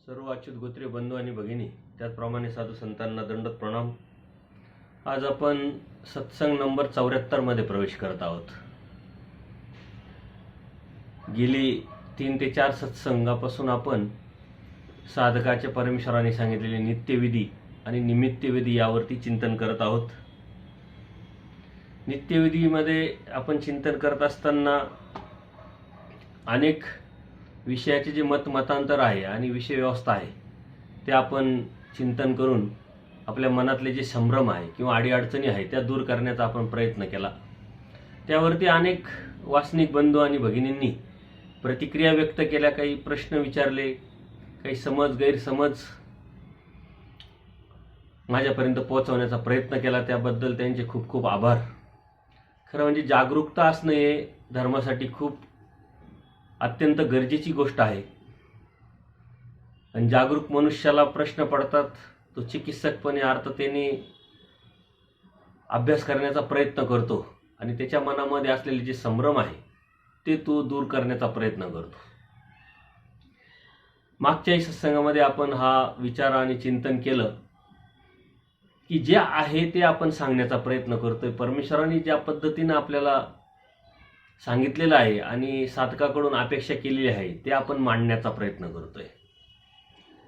सर्व अच्युत गोत्रे बंधू आणि भगिनी, त्याचप्रमाणे साधू संतांना दंडवत प्रणाम। आज आपण सत्संग नंबर 74 मध्ये प्रवेश करत आहोत। गेली 3 ते 4 सत्संगापासून आपण साधकाच्या परमेश्वराने सांगितलेले नित्यविधी आणि निमित्तविधी यावरती चिंतन करत आहोत। नित्यविधीमध्ये आपण चिंतन करत असताना अनेक विषयाचे जे मतांतर आहे आणि विषय व्यवस्था आहे ते आपण चिंतन करून आपल्या मनातले जे संभ्रम आहे किंवा अडीअडचणी आहे त्या दूर करण्याचा आपण प्रयत्न केला। त्यावरती अनेक वासनिक बंधू आणि भगिनींनी प्रतिक्रिया व्यक्त केल्या, काही प्रश्न विचारले, काही समज गैरसमज माझ्यापर्यंत पोहोचवण्याचा प्रयत्न केला, त्याबद्दल त्यांचे खूप खूप आभार। खरं म्हणजे जागरूकता असणे हे धर्मासाठी खूप अत्यंत गरजेची गोष्ट आहे। आणि जागरूक मनुष्याला प्रश्न पडतात, तो चिकित्सकपणे अर्थतेने अभ्यास करण्याचा प्रयत्न करतो आणि त्याच्या मनामध्ये असलेले जे संभ्रम आहे ते तो दूर करण्याचा प्रयत्न करतो। मागच्याही सत्संगामध्ये आपण हा विचार आणि चिंतन केलं की जे आहे ते आपण सांगण्याचा प्रयत्न करतोय। परमेश्वराने ज्या पद्धतीने आपल्याला सांगितलेलं आहे आणि साधकाकडून अपेक्षा केलेली आहे ते आपण मांडण्याचा प्रयत्न करतोय।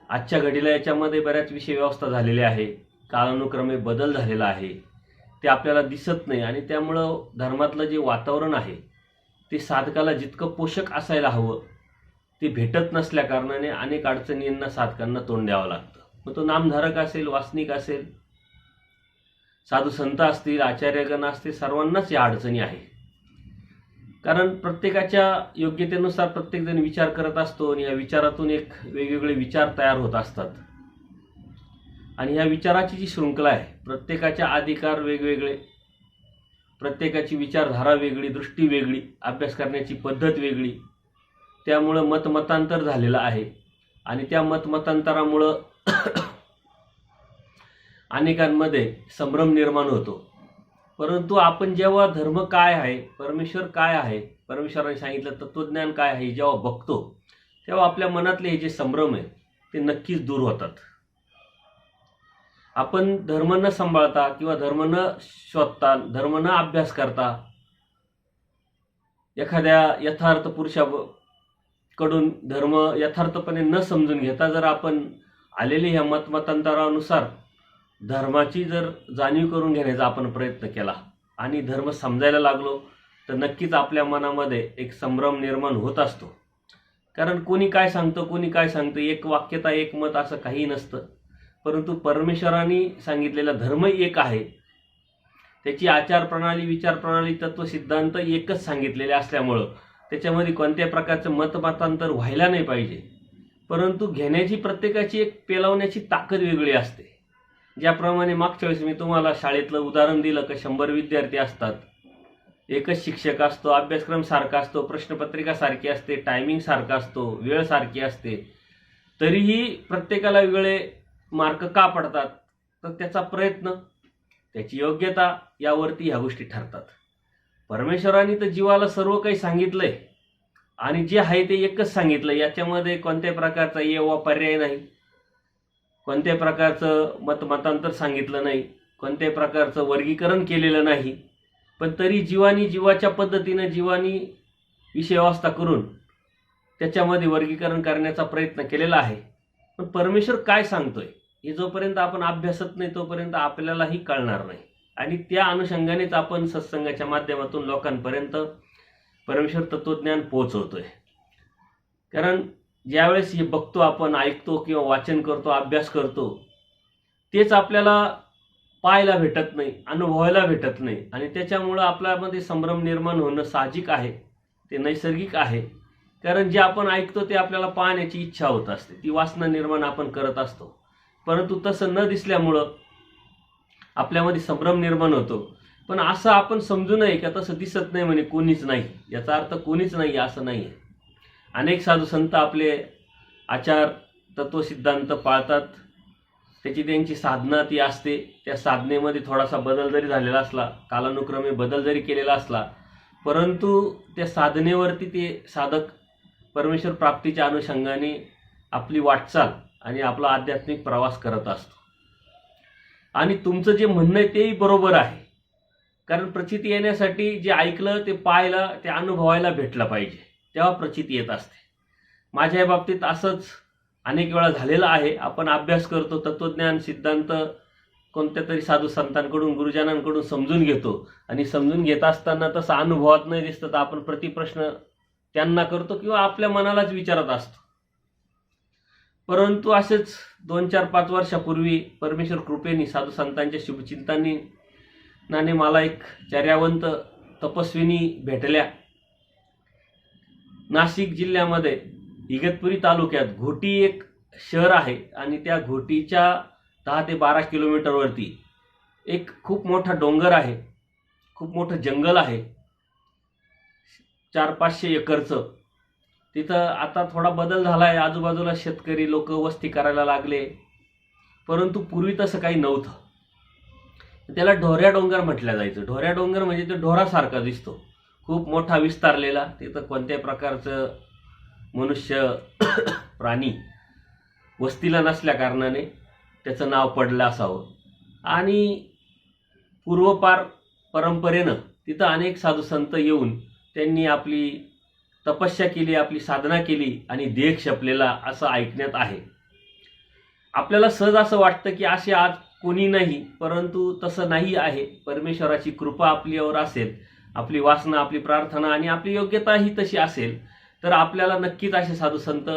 आजच्या घडीला याच्यामध्ये बऱ्याच विषय व्यवस्था झालेली आहे, कालानुक्रमे बदल झालेला आहे, ते आपल्याला दिसत नाही आणि त्यामुळं धर्मातलं जे वातावरण आहे ते साधकाला जितकं पोषक असायला हवं ते भेटत नसल्या कारणाने अनेक अडचणींना साधकांना तोंड द्यावं लागतं। मग तो नामधारक असेल, वासनिक असेल, साधू संत असतील, आचार्यगण असतील, सर्वांनाच या अडचणी आहे। कारण प्रत्येकाच्या योग्यतेनुसार प्रत्येकजण विचार करत असतो आणि या विचारातून एक वेगवेगळे विचार तयार होत असतात आणि या विचाराची जी शृंखला आहे, प्रत्येकाच्या अधिकार वेगवेगळे, प्रत्येकाची विचारधारा वेगळी, दृष्टी वेगळी, अभ्यास करण्याची पद्धत वेगळी, त्यामुळं मतमतांतर झालेलं आहे आणि त्या मतमतांतरामुळं अनेकांमध्ये संभ्रम निर्माण होतो। परंतु आपण जेव्हा धर्म काय आहे, परमेश्वर काय आहे, परमेश्वराने सांगितलं तत्वज्ञान काय आहे जेव्हा बघतो तेव्हा आपल्या मनातले हे जे संभ्रम आहे ते नक्कीच दूर होतात। आपण धर्म न सांभाळता किंवा धर्म न शोधता, धर्म न अभ्यास करता, एखाद्या यथार्थ पुरुषाकडून धर्म यथार्थपणे न समजून घेता जर आपण आलेले ह्या मतमतांतरानुसार धर्माची जर जाणीव करून घेण्याचा आपण प्रयत्न केला आणि धर्म समजायला लागलो तर नक्कीच आपल्या मनामध्ये एक संभ्रम निर्माण होत असतो। कारण कोणी काय सांगतं, कोणी काय सांगतं, एक वाक्यता एक मत असं काही नसतं। परंतु परमेश्वराने सांगितलेला धर्म एक आहे, त्याची आचार प्रणाली, विचार प्रणाली, तत्वसिद्धांत एकच सांगितलेले असल्यामुळं त्याच्यामध्ये कोणत्या प्रकारचं मतमतांतर व्हायला नाही पाहिजे। परंतु घेण्याची प्रत्येकाची एक पेलवण्याची ताकद वेगळी असते। ज्याप्रमाणे मागच्या वेळेस मी तुम्हाला शाळेतलं उदाहरण दिलं की 100 विद्यार्थी असतात, एकच शिक्षक असतो, अभ्यासक्रम सारखा असतो, प्रश्नपत्रिका सारखी असते, टायमिंग सारखा असतो, वेळ सारखी असते, तरीही प्रत्येकाला वेगळे मार्क का पडतात? तर त्याचा प्रयत्न, त्याची योग्यता यावरती ह्या गोष्टी ठरतात। परमेश्वराने तर जीवाला सर्व काही सांगितलंय आणि जे आहे ते एकच सांगितलं, याच्यामध्ये कोणत्याही प्रकारचा ये वा पर्याय नाही, कोणत्याही प्रकारचं मतमतांतर सांगितलं नाही, कोणत्याही प्रकारचं वर्गीकरण केलेलं नाही। पण तरी जीवानी जीवाच्या पद्धतीने जीवानी विषय व्यवस्था करून त्याच्यामध्ये वर्गीकरण करण्याचा प्रयत्न केलेला आहे। पण परमेश्वर काय सांगतोय हे जोपर्यंत आपण अभ्यासत नाही तोपर्यंत आपल्यालाही कळणार नाही आणि त्या अनुषंगानेच आपण सत्संगाच्या माध्यमातून लोकांपर्यंत परमेश्वर तत्वज्ञान पोहोचवतोय। कारण ज्यावेळेस हे बघतो, आपण ऐकतो किंवा वाचन करतो, अभ्यास करतो, तेच आपल्याला पाहायला भेटत नाही, अनुभवायला भेटत नाही आणि त्याच्यामुळं आपल्यामध्ये संभ्रम निर्माण होणं साहजिक आहे, ते नैसर्गिक आहे। कारण जे आपण ऐकतो ते आपल्याला पाहण्याची इच्छा होत असते, ती वासना निर्माण आपण करत असतो। परंतु तसं न दिसल्यामुळं आपल्यामध्ये संभ्रम निर्माण होतो। पण असं आपण समजू नये की तसं दिसत नाही म्हणजे कोणीच नाही, याचा अर्थ कोणीच नाही असं नाही आहे। अनेक साधू संत आपले आचार तत्वसिद्धांत पाळतात, त्याची त्यांची साधना ती असते, त्या साधनेमध्ये थोडासा बदल जरी झालेला असला, कालानुक्रमे बदल जरी केलेला असला, परंतु त्या साधनेवरती ते साधक परमेश्वर प्राप्तीच्या अनुषंगाने आपली वाटचाल आणि आपला आध्यात्मिक प्रवास करत असतो. आणि तुमचं जे म्हणणं आहे तेही बरोबर आहे, कारण प्रचिती येण्यासाठी जे ऐकलं ते पाहिलं ते अनुभवायला भेटलं पाहिजे, तेव्हा प्रचिती येत असते. माझ्या बाबतीत असंच अनेक वेळा झालेलं आहे. आपण अभ्यास करतो, तत्वज्ञान सिद्धांत कोणत्या तरी साधू संतांकडून गुरुजनांकडून समजून घेतो आणि समजून घेत असताना तसं अनुभवात नाही दिसतं तर आपण प्रतिप्रश्न त्यांना करतो किंवा आपल्या मनालाच विचारत असतो. परंतु असेच 2-4-5 वर्षापूर्वी परमेश्वर कृपेने साधू संतांच्या शुभचिंतनाने मला एक चर्यावंत तपस्विनी भेटल्या. नाशिक जिल्ह्यामध्ये इगतपुरी तालुक्यात घोटी एक शहर आहे आणि त्या घोटीच्या 10 ते 12 किलोमीटरवरती एक खूप मोठा डोंगर आहे, खूप मोठं जंगल आहे, 400-500 एकरचं. तिथं आता थोडा बदल झाला आहे, आजूबाजूला शेतकरी लोक वस्ती करायला लागले, परंतु पूर्वी तसं काही नव्हतं. त्याला ढोऱ्या डोंगर म्हटलं जायचं. ढोऱ्या डोंगर म्हणजे तो ढोरासारखा दिसतो, खूप मोठा विस्तारलेला. तिथं कोणत्याही प्रकारचं मनुष्य प्राणी वस्तीला नसल्या कारणाने त्याचं नाव पडलं असावं. आणि पूर्वपार परंपरेनं तिथं अनेक साधू संत येऊन त्यांनी आपली तपस्या केली, आपली साधना केली आणि देह क्षपलेला असं ऐकण्यात आहे. आपल्याला सहज असं वाटतं की असे आज कोणी नाही, परंतु तसं नाही आहे. परमेश्वराची कृपा आपल्यावर असेल, आपली वासना, आपली प्रार्थना आणि आपली योग्यता ही तशी असेल तर आपल्याला नक्कीच असे साधू संत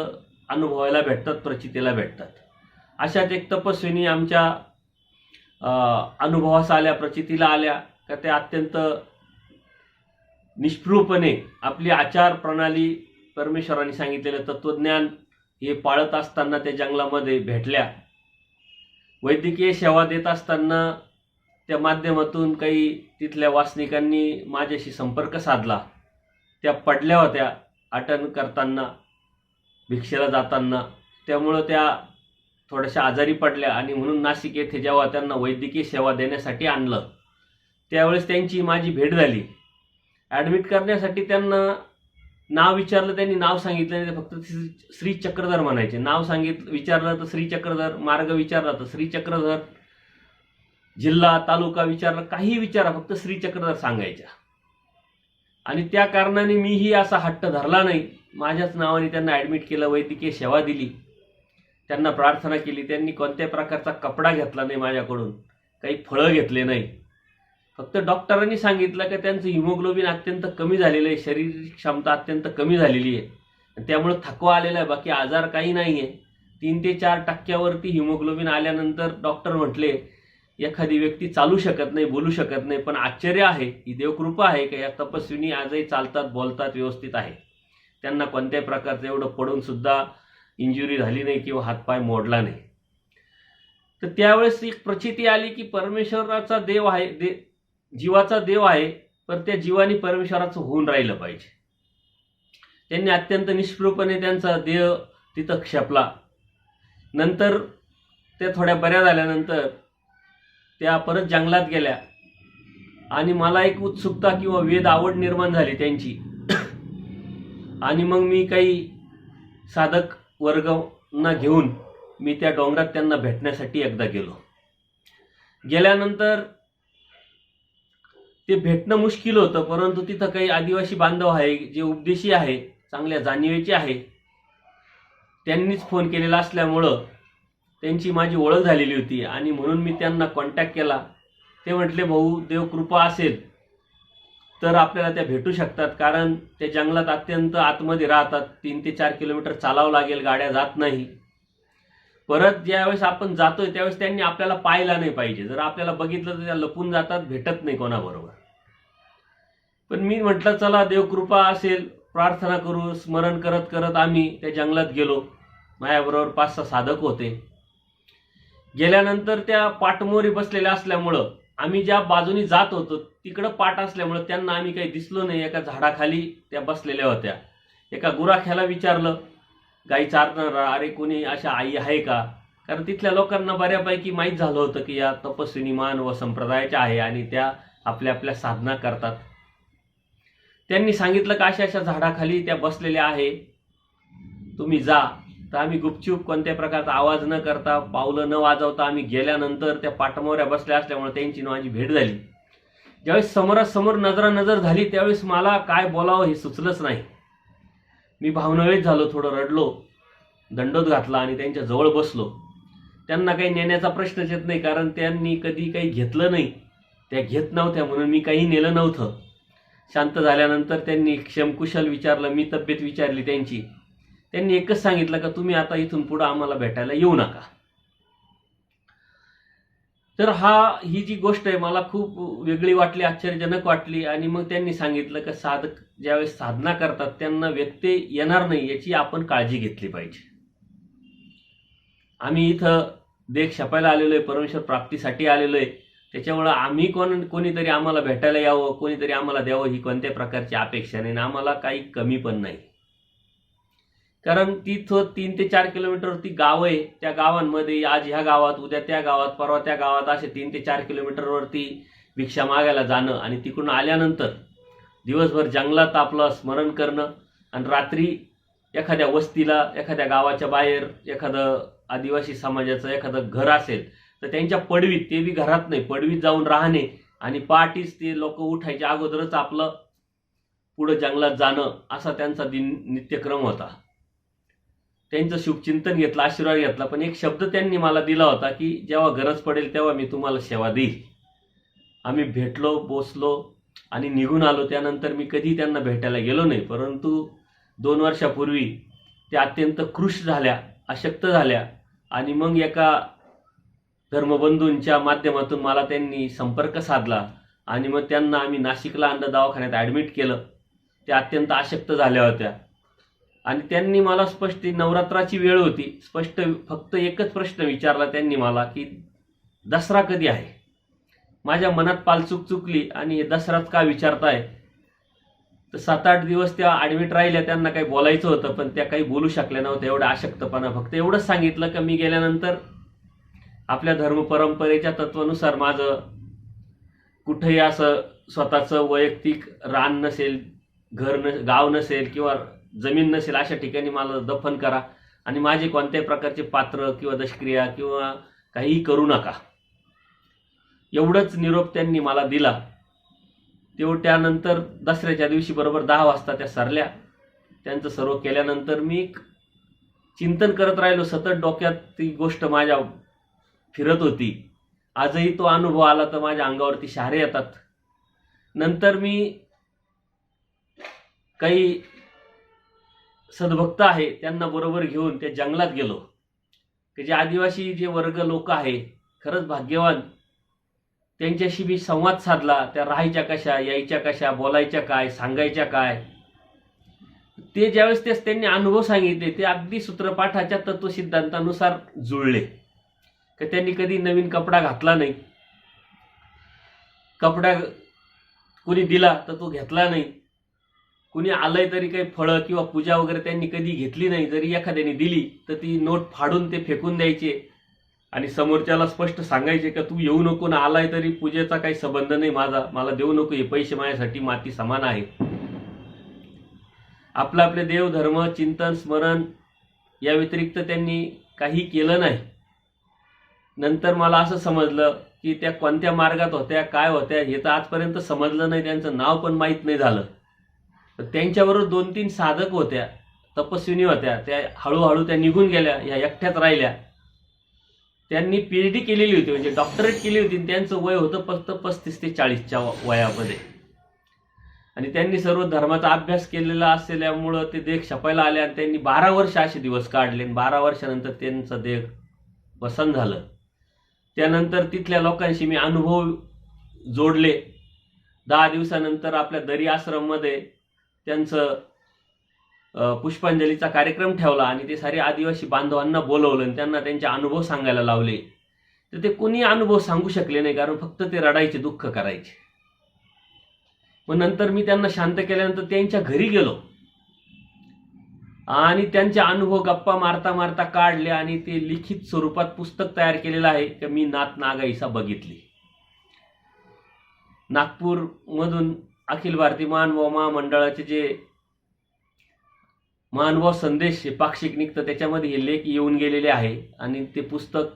अनुभवायला भेटतात, प्रचितीला भेटतात. अशाच एक तपस्विनी आमच्या अनुभवास आल्या, प्रचितीला आल्या का त्या अत्यंत निष्ठुरपणे आपली आचार प्रणाली, परमेश्वराने सांगितलेलं तत्वज्ञान हे पाळत असताना त्या जंगलामध्ये भेटल्या. वैद्यकीय सेवा देत असताना त्या माध्यमातून काही तिथल्या वासनिकांनी माझ्याशी संपर्क साधला. त्या पडल्या होत्या आटन करताना, भिक्षेला जाताना, त्यामुळं त्या थोड्याशा आजारी पडल्या आणि म्हणून नाशिक येथे जेव्हा त्यांना वैद्यकीय सेवा देण्यासाठी आणलं त्यावेळेस त्यांची माझी भेट झाली. ॲडमिट करण्यासाठी त्यांना नाव विचारलं, त्यांनी नाव सांगितलं नाही, फक्त श्री चक्रधर म्हणायचे. नाव विचारलं तर श्री चक्रधर, मार्ग विचारला तर श्री चक्रधर, जिल्हा तालुका विचारला, काही विचारा, फक्त श्री चक्रधर सांगायच्या. आणि त्या कारणाने मीही असा हट्ट धरला नाही, माझ्याच नावाने त्यांना ॲडमिट केलं, वैद्यकीय सेवा दिली, त्यांना प्रार्थना केली. त्यांनी कोणत्याही प्रकारचा कपडा घेतला नाही माझ्याकडून, काही फळं घेतले नाही. फक्त डॉक्टरांनी सांगितलं की त्यांचं हिमोग्लोबिन अत्यंत कमी झालेलं आहे, शारीरिक क्षमता अत्यंत कमी झालेली आहे, त्यामुळे थकवा आलेला आहे, बाकी आजार काही नाही आहे. 3 ते 4% हिमोग्लोबिन आल्यानंतर डॉक्टर म्हटले एखादी व्यक्ती चालू शकत नाही, बोलू शकत नाही. पण आश्चर्य आहे, ही देवकृपा आहे की या तपस्विनी आजही चालतात, बोलतात, व्यवस्थित आहे. त्यांना कोणत्याही प्रकारचं एवढं पडून सुद्धा इंजुरी झाली नाही किंवा हातपाय मोडला नाही. तर त्यावेळेस एक प्रचिती आली की परमेश्वराचा देव आहे, जीवाचा देव आहे, पण त्या जीवाने परमेश्वराचं होऊन राहिलं पाहिजे. त्यांनी अत्यंत निष्ठुरपणे त्यांचा देह तिथं क्षपला. नंतर त्या थोड्या बऱ्या झाल्यानंतर त्या परत जंगलात गेल्या आणि मला एक उत्सुकता किंवा वेद आवड निर्माण झाली त्यांची. आणि मग मी काही साधक वर्गांना घेऊन मी त्या डोंगरात त्यांना भेटण्यासाठी एकदा गेलो. गेल्यानंतर ते भेटणं मुश्किल होतं, परंतु तिथं काही आदिवासी बांधव आहे, जे उपदेशी आहे, चांगल्या जाणीवेचे आहे, त्यांनीच फोन केलेला असल्यामुळं त्यांची माझी ओळख झालेली होती आणि म्हणून मी त्यांना कॉन्टॅक्ट केला. ते म्हटले भाऊ देवकृपा असेल तर आपल्याला त्या भेटू शकतात, कारण त्या जंगलात अत्यंत आतमध्ये राहतात, 3 ते 4 किलोमीटर चालावं लागेल, गाड्या जात नाही. परत ज्यावेळेस आपण जातोय त्यावेळेस त्यांनी आपल्याला पाहिला नाही पाहिजे, जर आपल्याला बघितलं तर त्या लपून जातात, भेटत नाही कोणाबरोबर. पण मी म्हटलं चला देवकृपा असेल, प्रार्थना करू. स्मरण करत करत आम्ही त्या जंगलात गेलो. माझ्याबरोबर 5-6 साधक होते. गेल्यानंतर त्या पाठमोरी बसलेल्या असल्यामुळं आम्ही ज्या बाजूनी जात होतो तिकडं पाठ असल्यामुळं त्यांना आम्ही काही दिसलो नाही. एका झाडाखाली त्या बसलेल्या होत्या. एका गुराख्याला विचारलं, गाई चारणारा, अरे कोणी अशा आई आहे का? कारण तिथल्या लोकांना बऱ्यापैकी माहीत झालं होतं की या तपस्विनी मानव संप्रदायाच्या आहे आणि त्या आपल्या आपल्या साधना करतात. त्यांनी सांगितलं की अशा अशा झाडाखाली त्या बसलेल्या आहे, तुम्ही जा. तर आम्ही गुपचूप कोणत्या प्रकारचा आवाज न करता, पावलं न वाजवता आम्ही गेल्यानंतर त्या पाठमोऱ्या बसल्या असल्यामुळे त्यांची माझी भेट झाली. ज्यावेळेस समोरासमोर नजरानजर झाली त्यावेळेस मला काय बोलावं हे सुचलंच नाही. मी भावनावेश झालो, थोडं रडलो, दंडोत घातला आणि त्यांच्या जवळ बसलो. त्यांना काही नेण्याचा प्रश्नच येत नाही, कारण त्यांनी कधी काही घेतलं नाही, त्या घेत नव्हत्या म्हणून मी काही नेलं नव्हतं. शांत झाल्यानंतर त्यांनी क्षमकुशल विचारलं, मी तब्येत विचारली त्यांची. त्यांनी एकच सांगितलं का तुम्ही आता इथून पुढे आम्हाला भेटायला येऊ नका. तर ही जी गोष्ट आहे मला खूप वेगळी वाटली, आश्चर्यजनक वाटली. आणि मग त्यांनी सांगितलं की साधक ज्यावेळेस साधना करतात त्यांना व्यत्यय येणार नाही याची आपण काळजी घेतली पाहिजे. आम्ही इथं देख छपायला आलेलो आहे, परमेश्वर प्राप्तीसाठी आलेलो आहे. त्याच्यामुळे आम्ही कोणीतरी आम्हाला भेटायला यावं, कोणीतरी आम्हाला द्यावं ही कोणत्या प्रकारची अपेक्षा नाही, आम्हाला काही कमी पण नाही. कारण तिथं 3 ते 4 किलोमीटरवरती गाव आहे. त्या गावांमध्ये आज ह्या गावात, उद्या त्या गावात, परवा त्या गावात असे 3 ते 4 किलोमीटरवरती भिक्षा मागायला जाणं आणि तिकडून आल्यानंतर दिवसभर जंगलात आपलं स्मरण करणं आणि रात्री एखाद्या वस्तीला, एखाद्या गावाच्या बाहेर एखादं आदिवासी समाजाचं एखादं घर असेल तर त्यांच्या पडवीत, ते बी घरात नाही, पडवीत जाऊन राहणे आणि पहाटेच ते लोक उठायच्या अगोदरच आपलं पुढं जंगलात जाणं असा त्यांचा नित्यक्रम होता. त्यांचं शुभचिंतन घेतलं, आशीर्वाद घेतला. पण एक शब्द त्यांनी मला दिला होता की जेव्हा गरज पडेल तेव्हा मी तुम्हाला सेवा देईल. आम्ही भेटलो, बोसलो आणि निघून आलो. त्यानंतर मी कधी त्यांना भेटायला गेलो नाही. परंतु 2 वर्षापूर्वी त्या अत्यंत कृश झाल्या, अशक्त झाल्या आणि मग एका धर्मबंधूंच्या माध्यमातून मला त्यांनी संपर्क साधला आणि मग त्यांना आम्ही नाशिकला आणलं, दवाखान्यात ॲडमिट केलं. त्या अत्यंत अशक्त झाल्या होत्या आणि त्यांनी मला स्पष्ट, नवरात्राची वेळ होती, स्पष्ट फक्त एकच प्रश्न विचारला त्यांनी मला की दसरा कधी आहे. माझ्या मनात पालचूक चुकली आणि हे दसराच का विचारताय. तर 7-8 दिवस त्या ॲडमिट राहिल्या. त्यांना काही बोलायचं होतं पण त्या काही बोलू शकल्या नव्हत्या, एवढा अशक्तपणा. फक्त एवढंच सांगितलं की मी गेल्यानंतर आपल्या धर्म परंपरेच्या तत्वानुसार माझं कुठेही असं स्वतःचं वैयक्तिक रान नसेल, गाव नसेल किंवा जमीन नसेल अशा ठिकाणी मला दफन करा आणि माझे कोणत्याही प्रकारचे पात्र किंवा दशक्रिया किंवा काहीही करू नका. एवढंच निरोप त्यांनी मला दिला. त्यानंतर दसऱ्याच्या दिवशी बरोबर 10 वाजता त्या सरल्या. त्यांचं सर्व केल्यानंतर मी चिंतन करत राहिलो. सतत डोक्यात ती गोष्ट माझ्या फिरत होती. आजही तो अनुभव आला तर माझ्या अंगावरती शहारे येतात. नंतर मी काही सद्भक्त आहे त्यांना बरोबर घेऊन त्या जंगलात गेलो. की जे आदिवासी जे वर्ग लोक आहे खरंच भाग्यवान, त्यांच्याशी मी संवाद साधला. त्या राहायच्या कशा, यायच्या कशा, बोलायच्या काय, सांगायच्या काय, ते ज्यावेळेस त्यांनी अनुभव सांगितले ते अगदी सूत्रपाठाच्या तत्वसिद्धांतानुसार जुळले. की त्यांनी कधी नवीन कपडा घातला नाही, कपडा कुणी दिला तर तो घेतला नाही, कुणी आलंय तरी काही फळं किंवा पूजा वगैरे त्यांनी कधी घेतली नाही. जरी एखाद्याने दिली तर ती नोट फाडून ते फेकून द्यायचे आणि समोरच्याला स्पष्ट सांगायचे का तू येऊ नको ना, आलाय तरी पूजेचा काही संबंध नाही माझा, मला देऊ नको, हे पैसे माझ्यासाठी माती समान आहेत. आपले देव, धर्म, चिंतन, स्मरण या व्यतिरिक्त त्यांनी काही केलं नाही. नंतर मला असं समजलं की त्या कोणत्या मार्गात होत्या, काय होत्या हे तर आजपर्यंत समजलं नाही, त्यांचं नाव पण माहीत नाही झालं. तर त्यांच्याबरोबर 2-3 साधक होत्या, तपस्विनी होत्या. त्या हळूहळू त्या निघून गेल्या, ह्या एकट्याच राहिल्या. त्यांनी PhD केलेली होती, म्हणजे डॉक्टरेट केली होती. त्यांचं वय होतं फक्त 35 ते 40च्या वयामध्ये आणि त्यांनी सर्व धर्माचा अभ्यास केलेला असल्यामुळं ते देख छपायला आले आणि त्यांनी 12 वर्ष असे दिवस काढले. 12 वर्षानंतर त्यांचं देह वसन झालं. त्यानंतर तिथल्या लोकांशी मी अनुभव जोडले. 10 दिवसानंतर आपल्या दरी आश्रममध्ये त्यांचं पुष्पांजलीचा कार्यक्रम ठेवला आणि ते सारे आदिवासी बांधवांना बोलवलं आणि त्यांना त्यांचे अनुभव सांगायला लावले. तर ते कोणी अनुभव सांगू शकले नाही, कारण फक्त ते रडायचे, दुःख करायचे. मग नंतर मी त्यांना शांत केल्यानंतर त्यांच्या घरी गेलो आणि त्यांचे अनुभव गप्पा मारता मारता काढले आणि ते लिखित स्वरूपात पुस्तक तयार केलेलं आहे की मी नाथ नागाईसा बघितली. नागपूर मधून अखिल भारतीय मानव महामंडळाचे जे महानुभाव संदेश हे पाक्षिक निघतं, त्याच्यामध्ये हे लेख येऊन गेलेले आहे आणि ते पुस्तक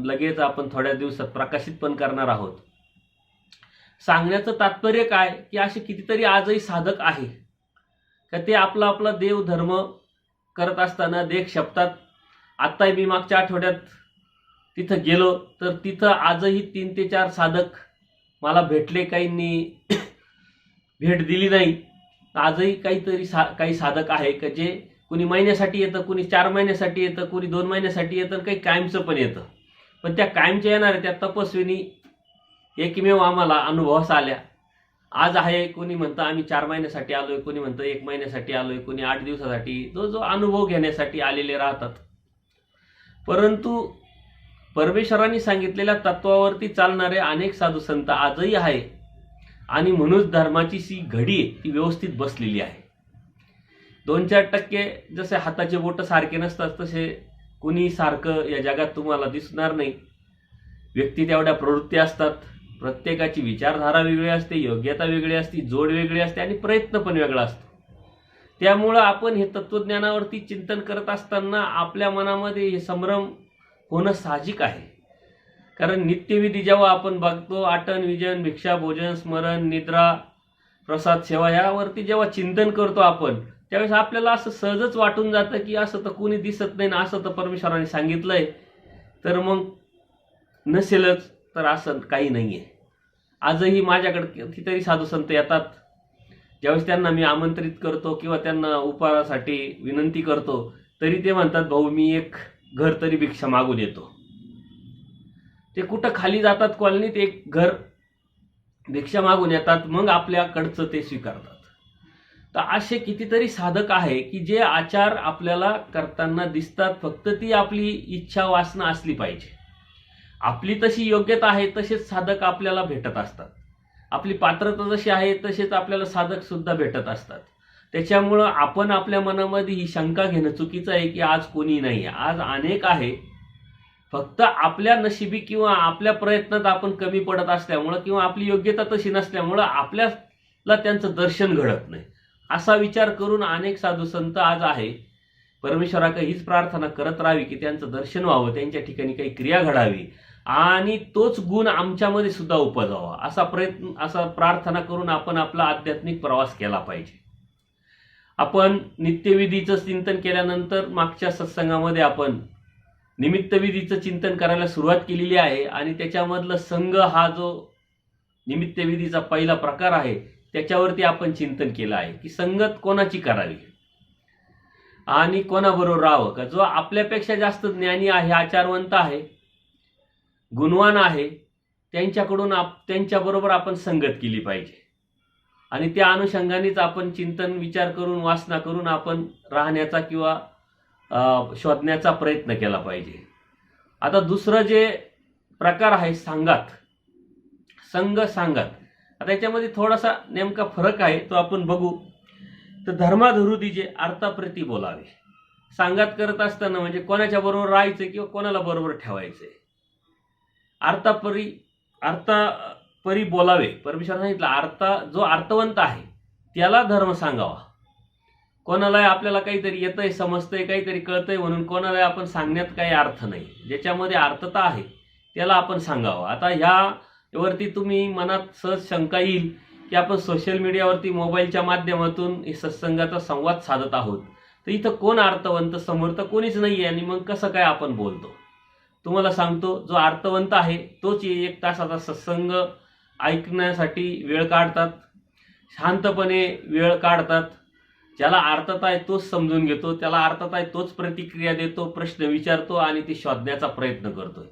लगेच आपण थोड्या दिवसात प्रकाशित पण करणार आहोत. सांगण्याचं तात्पर्य काय की असे कितीतरी आजही साधक आहे का ते आपला आपला देव धर्म करत असताना देख शपतात. आत्ताही मी मागच्या आठवड्यात तिथं गेलो तर तिथं आजही 3 ते 4 साधक मला भेटले, काहींनी भेट दिली नाही. आजही काही साधक आहे का जे कुणी महिन्यासाठी येतं, कुणी 4 महिन्यासाठी येतं, कुणी 2 महिन्यासाठी येतं, काही कायमचं पण येतं. पण त्या कायमच्या येणाऱ्या त्या तपस्विनी एकमेव आम्हाला अनुभवास आल्या. आज आहे कोणी म्हणतं आम्ही 4 महिन्यासाठी आलोय, कोणी म्हणतं 1 महिन्यासाठी आलोय, कोणी 8 दिवसासाठी, जो अनुभव घेण्यासाठी आलेले राहतात. परंतु परमेश्वरांनी सांगितलेल्या तत्वावरती चालणारे अनेक साधू संत आजही आहे आणि म्हणूनच धर्माची सी घडी ती व्यवस्थित बसलेली आहे. 2-4% जसे हाताचे बोट सारखे नसतात तसे कुणी सारखं या जगात तुम्हाला दिसणार नाही. व्यक्ती तेवढ्या प्रवृत्ती असतात, प्रत्येकाची विचारधारा वेगळी असते, योग्यता वेगळी असते, जोड वेगळी असते आणि प्रयत्न पण वेगळा असतो. त्यामुळं आपण हे तत्वज्ञानावरती चिंतन करत असताना आपल्या मनामध्ये हे संभ्रम होणं साहजिक आहे. कारण नित्यविधी जेव्हा आपण बघतो, आटन विजन भिक्षा भोजन स्मरण निद्रा प्रसाद सेवा यावरती जेव्हा चिंतन करतो आपण, त्यावेळेस आपल्याला असं सहजच वाटून जातं की असं तर कोणी दिसत नाही ना, असं तर परमेश्वराने सांगितलंय, तर मग नसेलच तर असं काही नाही आहे. आजही माझ्याकडे कितीतरी साधू संत येतात, ज्यावेळेस त्यांना मी आमंत्रित करतो किंवा त्यांना उपहारासाठी विनंती करतो तरी ते म्हणतात भाऊ मी एक घर तरी भिक्षा मागून येतो. ते कुठं खाली जातात कॉलनीत, एक घर भिक्षा मागून येतात, मग आपल्याकडचं ते स्वीकारतात. तर असे कितीतरी साधक आहे की जे आचार आपल्याला करताना दिसतात, फक्त ती आपली इच्छा वासना असली पाहिजे. आपली तशी योग्यता आहे तसेच साधक आपल्याला भेटत असतात, आपली पात्रता जशी आहे तसेच आपल्याला साधक सुद्धा भेटत असतात. त्याच्यामुळं आपण आपल्या मनामध्ये ही शंका घेणं चुकीचं आहे की आज कोणी नाही. आज अनेक आहे, फक्त आपल्या नशिबी किंवा आपल्या प्रयत्नात आपण कमी पडत असल्यामुळं किंवा आपली योग्यता तशी नसल्यामुळं आपल्याला त्यांचं दर्शन घडत नाही. असा विचार करून अनेक साधू संत आज आहे. परमेश्वराकडे हीच प्रार्थना करत राहावी की त्यांचं दर्शन व्हावं, त्यांच्या ठिकाणी काही क्रिया घडावी आणि तोच गुण आमच्यामध्ये सुद्धा उपजावा, असा प्रार्थना करून आपण आपला आध्यात्मिक प्रवास केला पाहिजे. आपण नित्यविधीचं चिंतन केल्यानंतर मागच्या सत्संगामध्ये आपण निमित्तविधीचं चिंतन करायला सुरुवात केलेली आहे आणि त्याच्यामधलं संघ हा जो निमित्तविधीचा पहिला प्रकार आहे त्याच्यावरती आपण चिंतन केलं आहे की संगत कोणाची करावी आणि कोणाबरोबर राहावं. का जो आपल्यापेक्षा जास्त ज्ञानी आहे, आचारवंत आहे, गुणवान आहे, त्यांच्याबरोबर आपण संगत केली पाहिजे आणि त्या अनुषंगानेच आपण चिंतन विचार करून वासना करून आपण राहण्याचा किंवा शोधण्याचा प्रयत्न केला पाहिजे. आता दुसरं जे प्रकार आहे सांगात, संघ सांगात. आता याच्यामध्ये थोडासा नेमका फरक आहे तो आपण बघू. तर धर्माधरू दिजे अर्थाप्रती बोलावे. सांगात करत असताना म्हणजे कोणाच्या बरोबर राहायचं किंवा कोणाला बरोबर ठेवायचंय. अर्थापरी बोलावे. परमेश्वर सांगितलं जो अर्थवंत आहे त्याला धर्म सांगावा. कोणाला आपल्याला काहीतरी येतंय, समजतंय, काहीतरी कळतंय म्हणून कोणाला आपण सांगण्यात काही अर्थ नाही. ज्याच्यामध्ये अर्थता आहे त्याला आपण सांगावं. आता ह्यावरती तुम्ही मनात सहज शंका येईल की आपण सोशल मीडियावरती मोबाईलच्या माध्यमातून सत्संगाचा संवाद साधत आहोत, तर इथं कोण अर्थवंत? समोर तर कोणीच नाहीये आणि मग कसं काय आपण बोलतो? तुम्हाला सांगतो, जो अर्थवंत आहे तोच 1 तासाचा सत्संग ऐकण्यासाठी वेळ काढतात, शांतपणे वेळ काढतात. ज्याला अर्थता आहे तोच समजून घेतो, त्याला अर्थता आहे तोच प्रतिक्रिया देतो, प्रश्न विचारतो आणि ते शोधण्याचा प्रयत्न करतोय.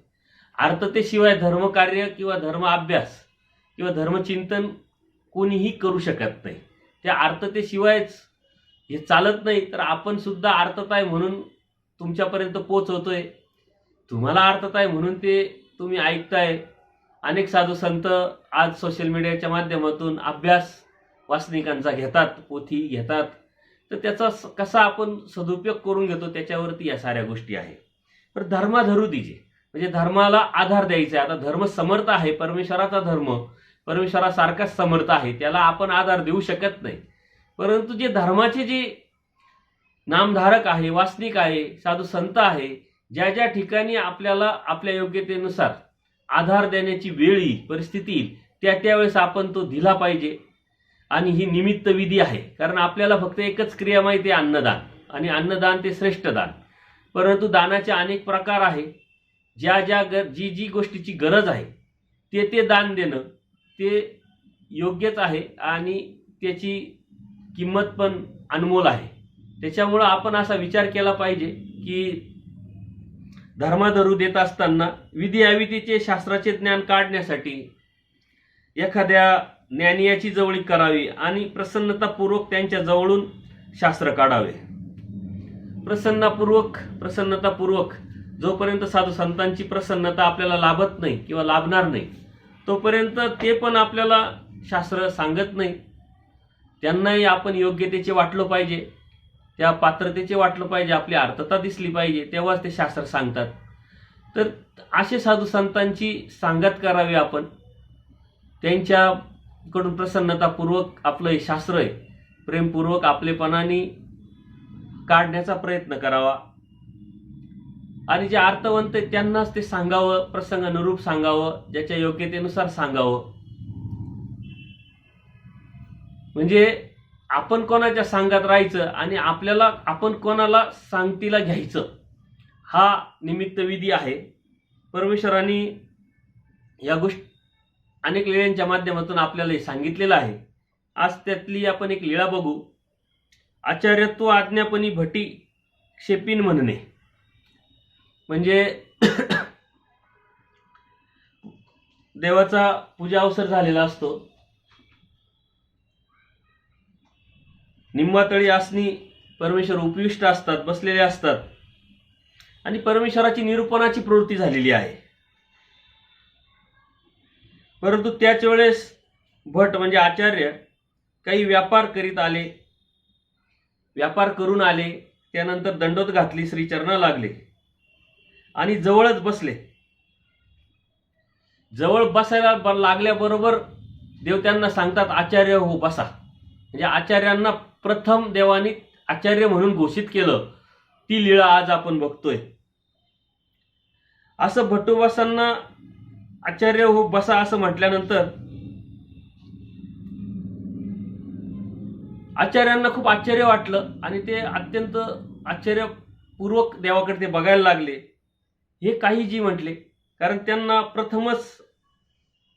अर्थतेशिवाय धर्मकार्य किंवा धर्म अभ्यास किंवा धर्मचिंतन कोणीही करू शकत नाही. त्या अर्थतेशिवायच हे चालत नाही. तर आपण सुद्धा अर्थता आहे म्हणून तुमच्यापर्यंत पोहोचवतोय, तुम्हाला अर्थता आहे म्हणून ते तुम्ही ऐकताय. अनेक साधू संत आज सोशल मीडियाच्या माध्यमातून अभ्यास वासनिकांचा घेतात, पोथी घेतात. तर त्याचा कसा आपण सदुपयोग करून घेतो त्याच्यावरती या साऱ्या गोष्टी आहे. तर धर्माधरू दिजे म्हणजे धर्माला आधार द्यायचा आहे. आता धर्म समर्थ आहे, परमेश्वराचा धर्म परमेश्वरासारखाच समर्थ आहे, त्याला आपण आधार देऊ शकत नाही. परंतु जे धर्माचे जे नामधारक आहे, वासनिक आहे, साधू संत आहे, ज्या ज्या ठिकाणी आपल्याला आपल्या योग्यतेनुसार आधार देण्याची वेळ येईल, परिस्थिती येईल, त्यावेळेस आपण तो दिला पाहिजे. आणि ही निमित्त विधी आहे, कारण आपल्याला फक्त एकच क्रिया माहिती आहे, अन्नदान. आणि अन्नदान ते श्रेष्ठ दान. परंतु दानाचे अनेक प्रकार आहे. जी गोष्टीची गरज आहे ते दान देणं ते योग्यच आहे आणि त्याची किंमत पण अनमोल आहे. त्याच्यामुळं आपण असा विचार केला पाहिजे की धर्माधरू देत असताना विधी अविधीचे शास्त्राचे ज्ञान काढण्यासाठी एखाद्या ज्ञानियाची जवळीक करावी आणि प्रसन्नतापूर्वक त्यांच्या जवळून शास्त्र काढावे. प्रसन्नतापूर्वक जोपर्यंत साधू संतांची प्रसन्नता आपल्याला लाभत नाही किंवा लाभणार नाही तोपर्यंत ते पण आपल्याला शास्त्र सांगत नाही. त्यांनाही आपण योग्यतेचे वाटलं पाहिजे, त्या पात्रतेचे वाटलं पाहिजे, आपली अर्थता दिसली पाहिजे, तेव्हाच ते शास्त्र सांगतात. तर असे साधू संतांची सांगत करावी आपण. त्यांच्याकडून प्रसन्नतापूर्वक आपलं हे शास्त्र आहे प्रेमपूर्वक आपलेपणाने काढण्याचा प्रयत्न करावा. आणि जे अर्थवंत आहेत त्यांनाच ते सांगावं, प्रसंगानुरूप सांगावं, ज्याच्या योग्यतेनुसार सांगावं. म्हणजे आपण कोणाच्या सांगत राहायचं आणि आपल्याला आपण कोणाला सांगतीला घ्यायचं, हा निमित्त विधी आहे. परमेश्वरांनी या गोष्टी अनेक लीळांच्या माध्यमातून आपल्याला सांगितलेलं आहे. आज त्यातली आपण एक लीळा बघू. आचार्यत्व आज्ञापनी भटी क्षेपीन म्हणणे. म्हणजे देवाचा पूजा अवसर झालेला असतो. निंबातळी आसनी परमेश्वर उपविष्ट असतात, बसलेले असतात आणि परमेश्वराची निरूपणाची प्रवृत्ती झालेली आहे. परंतु त्याच वेळेस भट म्हणजे आचार्य काही व्यापार करीत आले, व्यापार करून आले, त्यानंतर दंडोत घातली, श्रीचरणा लागले आणि जवळच बसले. जवळ बसायला लागल्याबरोबर देव त्यांना सांगतात आचार्य हो बसा. म्हणजे आचार्यांना प्रथम देवानी आचार्य म्हणून घोषित केलं. ती लीळा आज आपण बघतोय. असं भटोबासांना आचार्य हो बसा असं म्हटल्यानंतर आचार्यांना खूप आश्चर्य वाटलं आणि ते अत्यंत आश्चर्यपूर्वक देवाकडे ते बघायला लागले. हे काही जी म्हटले, कारण त्यांना प्रथमच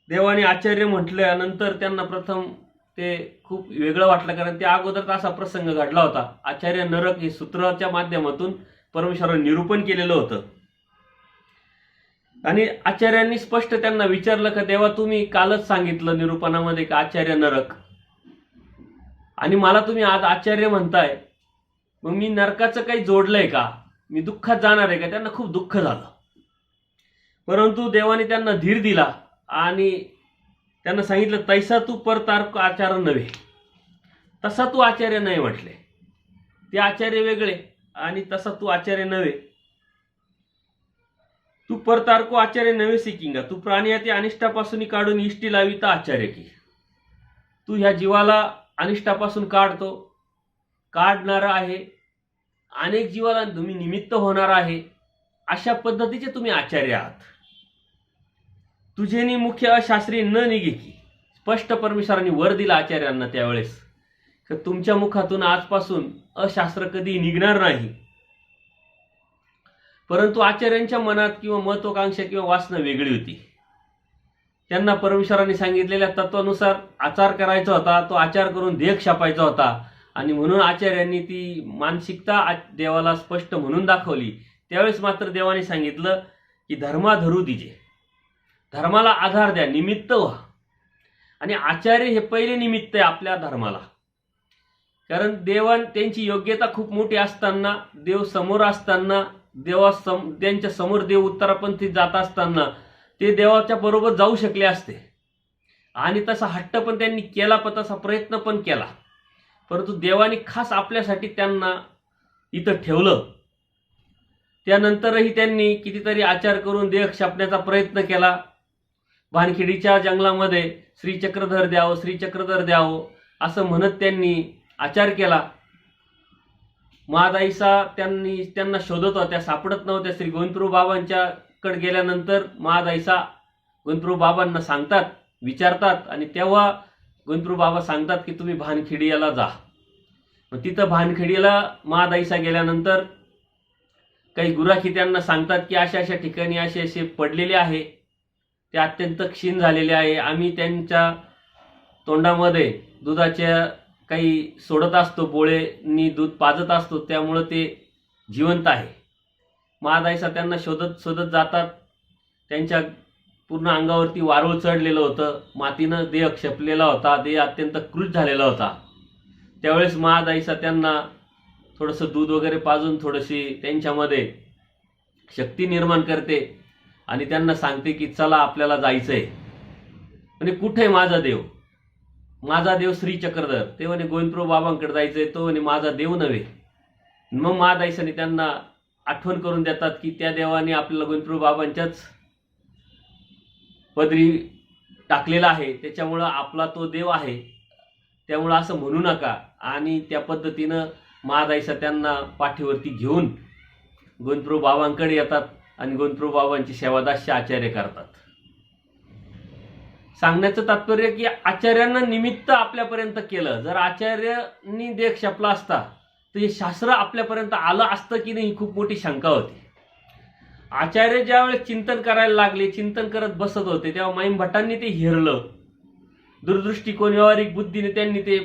देवाने आचार्य म्हटल्यानंतर त्यांना प्रथम ते खूप वेगळं वाटलं, कारण त्या अगोदर असा प्रसंग घडला होता. आचार्य नरक हे सूत्राच्या माध्यमातून परमेश्वराने निरूपण केलेलं होतं आणि आचार्यांनी स्पष्ट त्यांना विचारलं का देवा तुम्ही कालच सांगितलं निरूपणामध्ये का आचार्य नरक आणि मला तुम्ही आज आचार्य म्हणताय, मग मी नरकाचं काही जोडलंय का, मी दुःखात जाणार आहे का. त्यांना खूप दुःख झालं. परंतु देवाने त्यांना धीर दिला आणि त्यांना सांगितलं तैसा तू परतारक आचार्य नव्हे, तसा तू आचार्य नाही म्हटले. ते आचार्य वेगळे आणि तसा तू आचार्य नव्हे. तू परतारको आचार्य नव्हे सिकिंगा, तू प्राणियाती अनिष्टापासून काढून इष्टी लाविता आचार्य की. तू ह्या जीवाला अनिष्टापासून काढतो, काढणारा आहे, अनेक जीवाला तुम्ही निमित्त होणार आहे, अशा पद्धतीचे तुम्ही आचार्य आहात. तुझेनी मुख्य अशास्त्री न निघे की. स्पष्ट परमेश्वरांनी वर दिला आचार्यांना त्यावेळेस की तुमच्या मुखातून आजपासून अशास्त्र कधी निघणार नाही. परंतु आचार्यांच्या मनात किंवा महत्वाकांक्षा किंवा वासना वेगळी होती. त्यांना परमेश्वरांनी सांगितलेल्या तत्वानुसार आचार करायचा होता, तो आचार करून देह छापायचा होता आणि म्हणून आचार्यांनी ती मानसिकता देवाला स्पष्ट म्हणून दाखवली. त्यावेळेस मात्र देवाने सांगितलं की धर्माधरू दिजे, धर्माला आधार द्या, निमित्त व्हा. आणि आचार्य हे पहिले निमित्त आहे आपल्या धर्माला. कारण त्यांची योग्यता खूप मोठी असताना, देव समोर असताना, त्यांच्या समोर देव उत्तरापंथी जात असताना ते देवाच्या बरोबर जाऊ शकले असते आणि तसा हट्ट पण त्यांनी केला, पण तसा प्रयत्न पण केला. परंतु देवाने खास आपल्यासाठी त्यांना इथं ठेवलं. त्यानंतरही त्यांनी कितीतरी आचार करून देह छापण्याचा प्रयत्न केला. भानखेडीच्या जंगलामध्ये श्रीचक्रधर द्यावं, श्रीचक्रधर द्यावं असं म्हणत त्यांनी आचार केला. महादाईसा त्यांना शोधत होत्या, सापडत नव्हत्या. श्री गोविंदप्रभू बाबांच्याकडे गेल्यानंतर महादाईसा गोविंदप्रभू बाबांना सांगतात, विचारतात, आणि तेव्हा गोविंदप्रभू बाबा सांगतात की तुम्ही भानखेडियाला जा. मग तिथं भानखेडीला महादाईसा गेल्यानंतर काही गुराखी त्यांना सांगतात की अशा अशा ठिकाणी असे असे पडलेले आहे, ते अत्यंत क्षीण झालेले आहे. आम्ही त्यांच्या तोंडामध्ये दुधाच्या काही सोडत असतो, बोळेनी दूध पाजत असतो, त्यामुळं ते जिवंत आहे. महादाईसा त्यांना शोधत शोधत जातात. त्यांच्या पूर्ण अंगावरती वारूळ चढलेलं होतं, मातीनं देह क्षपलेला होता, देह अत्यंत क्रूज झालेला होता. त्यावेळेस महादाईसा त्यांना थोडंसं दूध वगैरे पाजून थोडीशी त्यांच्यामध्ये शक्ती निर्माण करते आणि त्यांना सांगते की चला आपल्याला जायचंय. म्हणजे कुठे माझा देव? माझा देव श्री चक्रधर. ते म्हणे गोविंदप्रभू बाबांकडे जायचंय. तो म्हणे माझा देव नव्हे. मग महादाईसाने त्यांना आठवण करून देतात की त्या देवाने आपल्याला गोविंदप्रभू बाबांच्याच पदरी टाकलेला आहे, त्याच्यामुळं आपला तो देव आहे, त्यामुळं असं म्हणू नका. आणि त्या पद्धतीनं महादाईसा त्यांना पाठीवरती घेऊन गोविंदप्रभू बाबांकडे येतात आणि गोविंदप्रभू बाबांची सेवादास्य आचार्य करतात. सांगण्याचं तात्पर्य की आचार्यांना निमित्त आपल्यापर्यंत केलं. जर आचार्यांनी देह क्षपला असता तर हे शास्त्र आपल्यापर्यंत आलं असतं की नाही, ही खूप मोठी शंका होती. आचार्य ज्यावेळेस चिंतन करायला लागले, चिंतन करत बसत होते, तेव्हा माईम भट्टांनी ते हेरलं. दूरदृष्टिकोन, व्यावहारिक बुद्धीने त्यांनी ते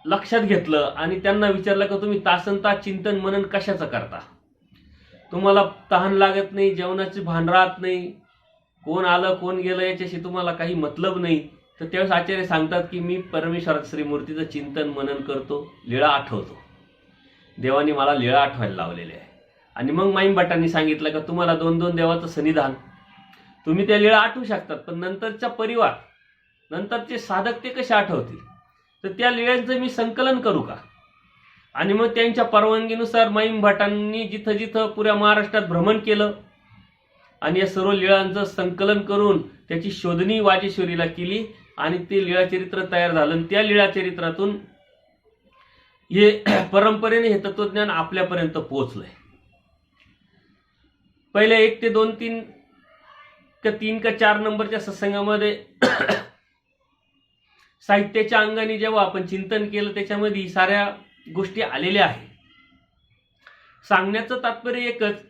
लक्षात घेतलं आणि त्यांना विचारलं की तुम्ही तासनतास चिंतन मनन कशाचं करता? तुम्हाला तहान लागत नाही, जेवणाची भान राहत नाही, कोण आलं कोण गेलं याच्याशी तुम्हाला काही मतलब नाही. तर त्यावेळेस आचार्य सांगतात की मी परमेश्वराचं श्रीमूर्तीचं चिंतन मनन करतो, लीळा आठवतो. देवाने मला लीळा आठवायला लावलेले आहे. आणि मग माईम भट्टांनी सांगितलं का तुम्हाला दोन दोन देवाचं सन्निधान, तुम्ही त्या लीळा आठवू शकतात, पण नंतरचा परिवार, नंतरचे साधक ते कसे आठवतील? तर त्या लीळांचं मी संकलन करू का? आणि मग त्यांच्या परवानगीनुसार माईम भट्टांनी जिथं जिथं पुऱ्या महाराष्ट्रात भ्रमण केलं आणि या सर्व लीळांचं संकलन करून त्याची शोधणी वाजेश्वरीला केली आणि ते लीळाचरित्र तयार झालं. आणि त्या लीळाचरित्रातून हे परंपरेने हे तत्वज्ञान आपल्यापर्यंत पोहोचलंय. पहिले 1 ते 2 3 का 4 नंबरच्या सत्संगामध्ये साहित्याच्या अंगाने जेव्हा आपण चिंतन केलं त्याच्यामध्ये साऱ्या गोष्टी आलेल्या आहे. सांगण्याचं तात्पर्य एकच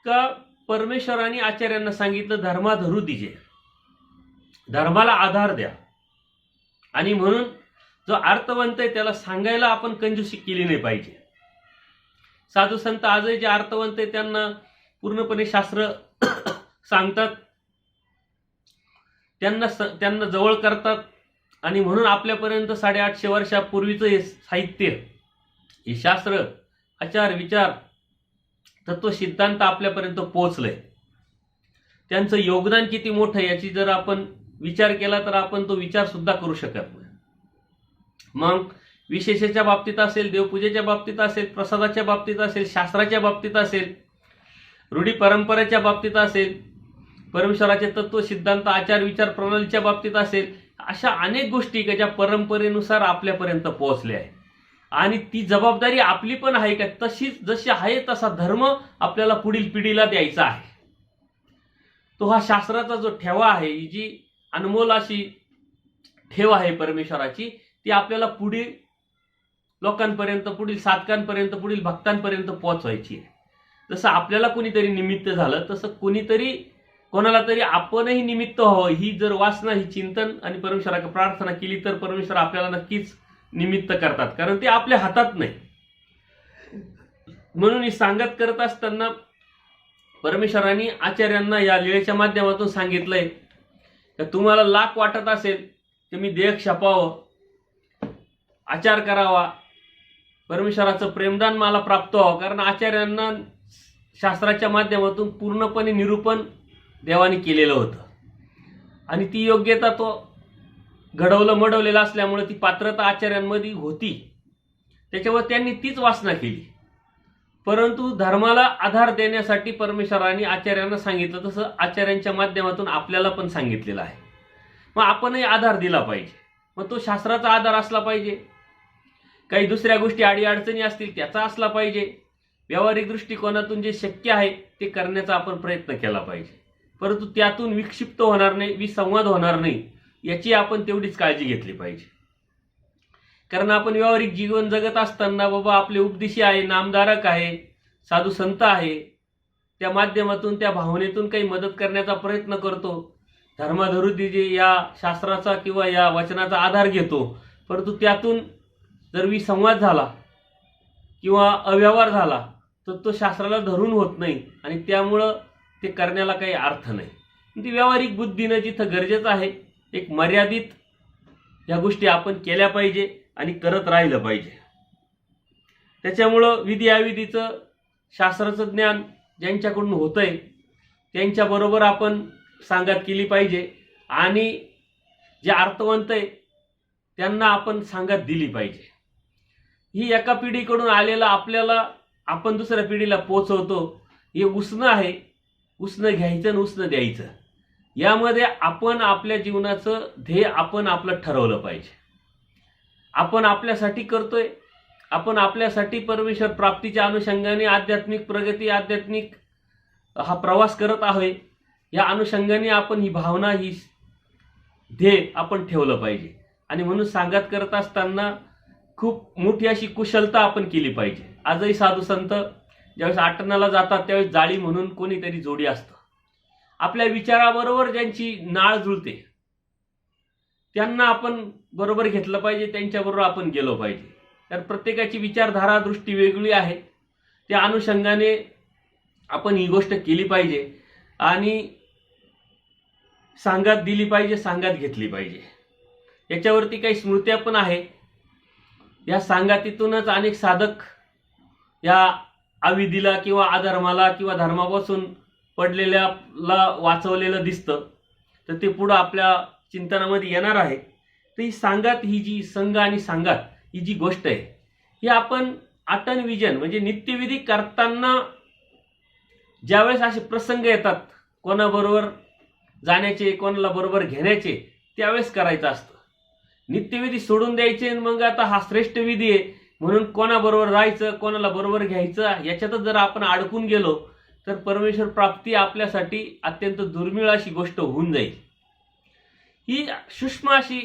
का परमेश्वराने आचार्यांना सांगितलं धर्माधरू दिजे, धर्माला आधार द्या. आणि म्हणून जो अर्थवंत आहे त्याला सांगायला आपण कंजूसी केली नाही पाहिजे. साधू संत आजही जे अर्थवंत आहे त्यांना पूर्णपणे शास्त्र सांगतात, त्यांना जवळ करतात. आणि म्हणून आपल्यापर्यंत 850 वर्षापूर्वीचं हे साहित्य, हे शास्त्र, आचार, विचार, तत्व, सिद्धांत आपल्यापर्यंत पोहोचलंय. त्यांचं योगदान किती मोठं आहे याची जर आपण विचार केला तर आपण तो विचार सुद्धा करू शकत नाही. मग विशेषाच्या बाबतीत असेल, देवपूजेच्या बाबतीत असेल, प्रसादाच्या बाबतीत असेल, शास्त्राच्या बाबतीत असेल, रूढी परंपरेच्या बाबतीत असेल, परमेश्वराचे तत्व, सिद्धांत, आचार, विचार प्रणालीच्या बाबतीत असेल, अशा अनेक गोष्टी का ज्या परंपरेनुसार आपल्यापर्यंत पोहोचल्या आहे. आणि ती जबाबदारी आपली पण आहे का तशीच जशी आहे तसा धर्म आपल्याला पुढील पिढीला द्यायचा आहे. तो हा शास्त्राचा जो ठेवा आहे, ही जी अनमोल अशी ठेव आहे परमेश्वराची, ती आपल्याला पुढील लोकांपर्यंत, पुढील साधकांपर्यंत, पुढील भक्तांपर्यंत पोहोचवायची आहे. जसं आपल्याला कोणीतरी निमित्त झालं तसं कोणाला तरी आपणही निमित्त व्हावं. ही जर वासना, ही चिंतन आणि परमेश्वराकडे प्रार्थना केली तर परमेश्वर आपल्याला नक्कीच निमित्त करतात, कारण ते आपल्या हातात नाही. म्हणून ही सांगत करत असताना परमेश्वरांनी आचार्यांना या लीळेच्या माध्यमातून सांगितलंय की तुम्हाला लाख वाटत असेल की मी देह क्षपावं, आचार करावा, परमेश्वराचं प्रेमदान मला प्राप्त व्हावं, कारण आचार्यांना शास्त्राच्या माध्यमातून पूर्णपणे निरूपण देवाने केलेलं होतं आणि ती योग्यता तो घडवलेला असल्यामुळे ती पात्रता आचार्यांमध्ये होती. त्याच्यावर त्यांनी तीच वासना केली. परंतु धर्माला आधार देण्यासाठी परमेश्वराने आचार्यांना सांगितलं, तसं आचार्यांच्या माध्यमातून आपल्याला पण सांगितलेलं आहे. मग आपणही आधार दिला पाहिजे. मग तो शास्त्राचा आधार असला पाहिजे, काही दुसऱ्या गोष्टी अडीअडचणी असतील त्याचा असला पाहिजे. व्यावहारिक दृष्टिकोनातून जे शक्य आहे ते करण्याचा आपण प्रयत्न केला पाहिजे, परंतु त्यातून विक्षिप्त होणार नाही, विसंवाद होणार नाही याची आपण तेवढीच काळजी घेतली पाहिजे. कारण आपण व्यावहारिक जीवन जगत असताना बाबा आपले उपदेशी आहे, नामधारक आहे, साधू संत आहे, त्या माध्यमातून त्या भावनेतून काही मदत करण्याचा प्रयत्न करतो, धर्माधरुदी या शास्त्राचा किंवा या वचनाचा आधार घेतो, परंतु त्यातून जर विसंवाद झाला किंवा अव्यवहार झाला तर तो शास्त्राला धरून होत नाही आणि त्यामुळं ते करण्याला काही अर्थ नाही. ती व्यावहारिक बुद्धीनं जिथं गरजेचं आहे एक मर्यादित या गोष्टी आपण केल्या पाहिजे आणि करत राहिलं पाहिजे. त्याच्यामुळं विधी अविधीचं शास्त्राचं ज्ञान ज्यांच्याकडून होतंय त्यांच्याबरोबर आपण सांगत केली पाहिजे आणि जे अर्थवंत आहे त्यांना आपण सांगत दिली पाहिजे. ही एका पिढीकडून आलेलं आपल्याला आपण दुसऱ्या पिढीला पोचवतो, हे उसणं आहे. उसणं घ्यायचं आणि उसणं द्यायचं, यामध्ये आपण आपल्या जीवनाचं ध्येय आपण आपलं ठरवलं पाहिजे. आपण आपल्यासाठी करतोय, आपण आपल्यासाठी परमेश्वर प्राप्तीच्या अनुषंगाने आध्यात्मिक प्रगती, आध्यात्मिक हा प्रवास करत आहोत. या अनुषंगाने आपण ही भावना, ही ध्येय आपण ठेवलं पाहिजे. आणि म्हणून सांगत करत असताना खूप मोठी अशी कुशलता आपण केली पाहिजे. आजही साधू संत ज्यावेळेस आटनाला जातात त्यावेळेस जाळी म्हणून कोणीतरी जोडी असतं. आपल्या विचाराबरोबर ज्यांची नाळ जुळते त्यांना आपण बरोबर घेतलं पाहिजे, त्यांच्याबरोबर आपण गेलो पाहिजे. तर प्रत्येकाची विचारधारा, दृष्टी वेगळी आहे, त्या अनुषंगाने आपण ही गोष्ट केली पाहिजे आणि सांगत दिली पाहिजे, सांगत घेतली पाहिजे. याच्यावरती काही स्मृत्या पण आहे. या सांगातीतूनच अनेक साधक या अविधीला किंवा अधर्माला किंवा धर्मापासून पडलेल्याला वाचवलेलं दिसतं, तर ते पुढं आपल्या चिंतनामध्ये येणार आहे. तर ही सांगात, ही जी संघ आणि सांगात ही जी गोष्ट आहे ही आपण आटन विजन म्हणजे नित्यविधी करताना ज्यावेळेस असे प्रसंग येतात कोणाबरोबर जाण्याचे, कोणाला बरोबर घेण्याचे, त्यावेळेस करायचं असतं. नित्यविधी सोडून द्यायचे मग आता हा श्रेष्ठ विधी आहे म्हणून कोणाबरोबर जायचं, कोणाला बरोबर घ्यायचं याच्यातच जर आपण अडकून गेलो तर परमेश्वर प्राप्ती आपल्यासाठी अत्यंत दुर्मिळ अशी गोष्ट होऊन जाईल. ही सूक्ष्म अशी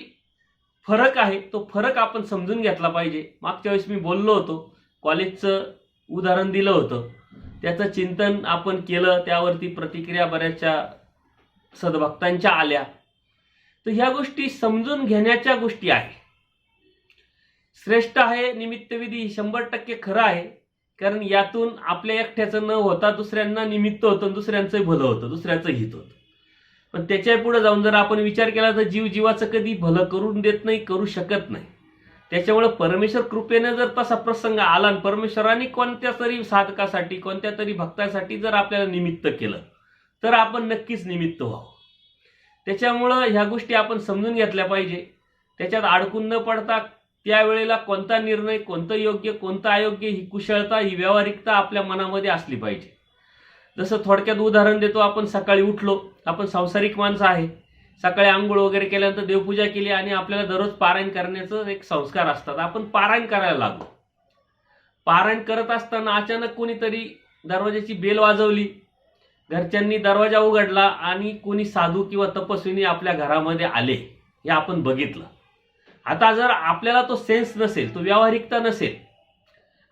फरक आहे, तो फरक आपण समजून घेतला पाहिजे. मागच्या वेळेस मी बोललो होतो, कॉलेजचं उदाहरण दिलं होतं, त्याचं चिंतन आपण केलं, त्यावरती प्रतिक्रिया बऱ्याचशा सद्भक्तांच्या आल्या. तर ह्या गोष्टी समजून घेण्याच्या गोष्टी आहे. श्रेष्ठ आहे निमित्तविधी 100% खरं आहे, कारण यातून आपल्या एकट्याचं न होता दुसऱ्यांना निमित्त होतं, दुसऱ्यांचं भलं होतं, दुसऱ्याचं हित होतं. पण त्याच्या पुढे जाऊन जर आपण विचार केला तर जीव जीवाचं कधी भलं करून देत नाही, करू शकत नाही. त्याच्यामुळे परमेश्वर कृपेने जर तसा प्रसंग आला आणि परमेश्वराने कोणत्या तरी साधकासाठी, कोणत्या तरी भक्तासाठी जर आपल्याला निमित्त केलं तर आपण नक्कीच निमित्त व्हावं. त्याच्यामुळं ह्या गोष्टी आपण समजून घेतल्या पाहिजे. त्याच्यात अडकून न पडता त्यावेळेला कोणता निर्णय, कोणतं योग्य, कोणतं अयोग्य, ही कुशलता, ही व्यावहारिकता आपल्या मनामध्ये असली पाहिजे. जसं थोडक्यात उदाहरण देतो, आपण सकाळी उठलो, आपण सांसारिक माणसं आहे, सकाळी आंघोळ वगैरे केल्यानंतर देवपूजा केली आणि आपल्याला दररोज पारायण करण्याचं एक संस्कार असतात. आपण पारायण करायला लागलो. पारायण करत असताना अचानक कोणीतरी दरवाजाची बेल वाजवली, घरच्यांनी दरवाजा उघडला आणि कोणी साधू किंवा तपस्विनी आपल्या घरामध्ये आले, हे आपण बघितलं. आता जर आपल्याला तो सेन्स नसेल, तो व्यावहारिकता नसेल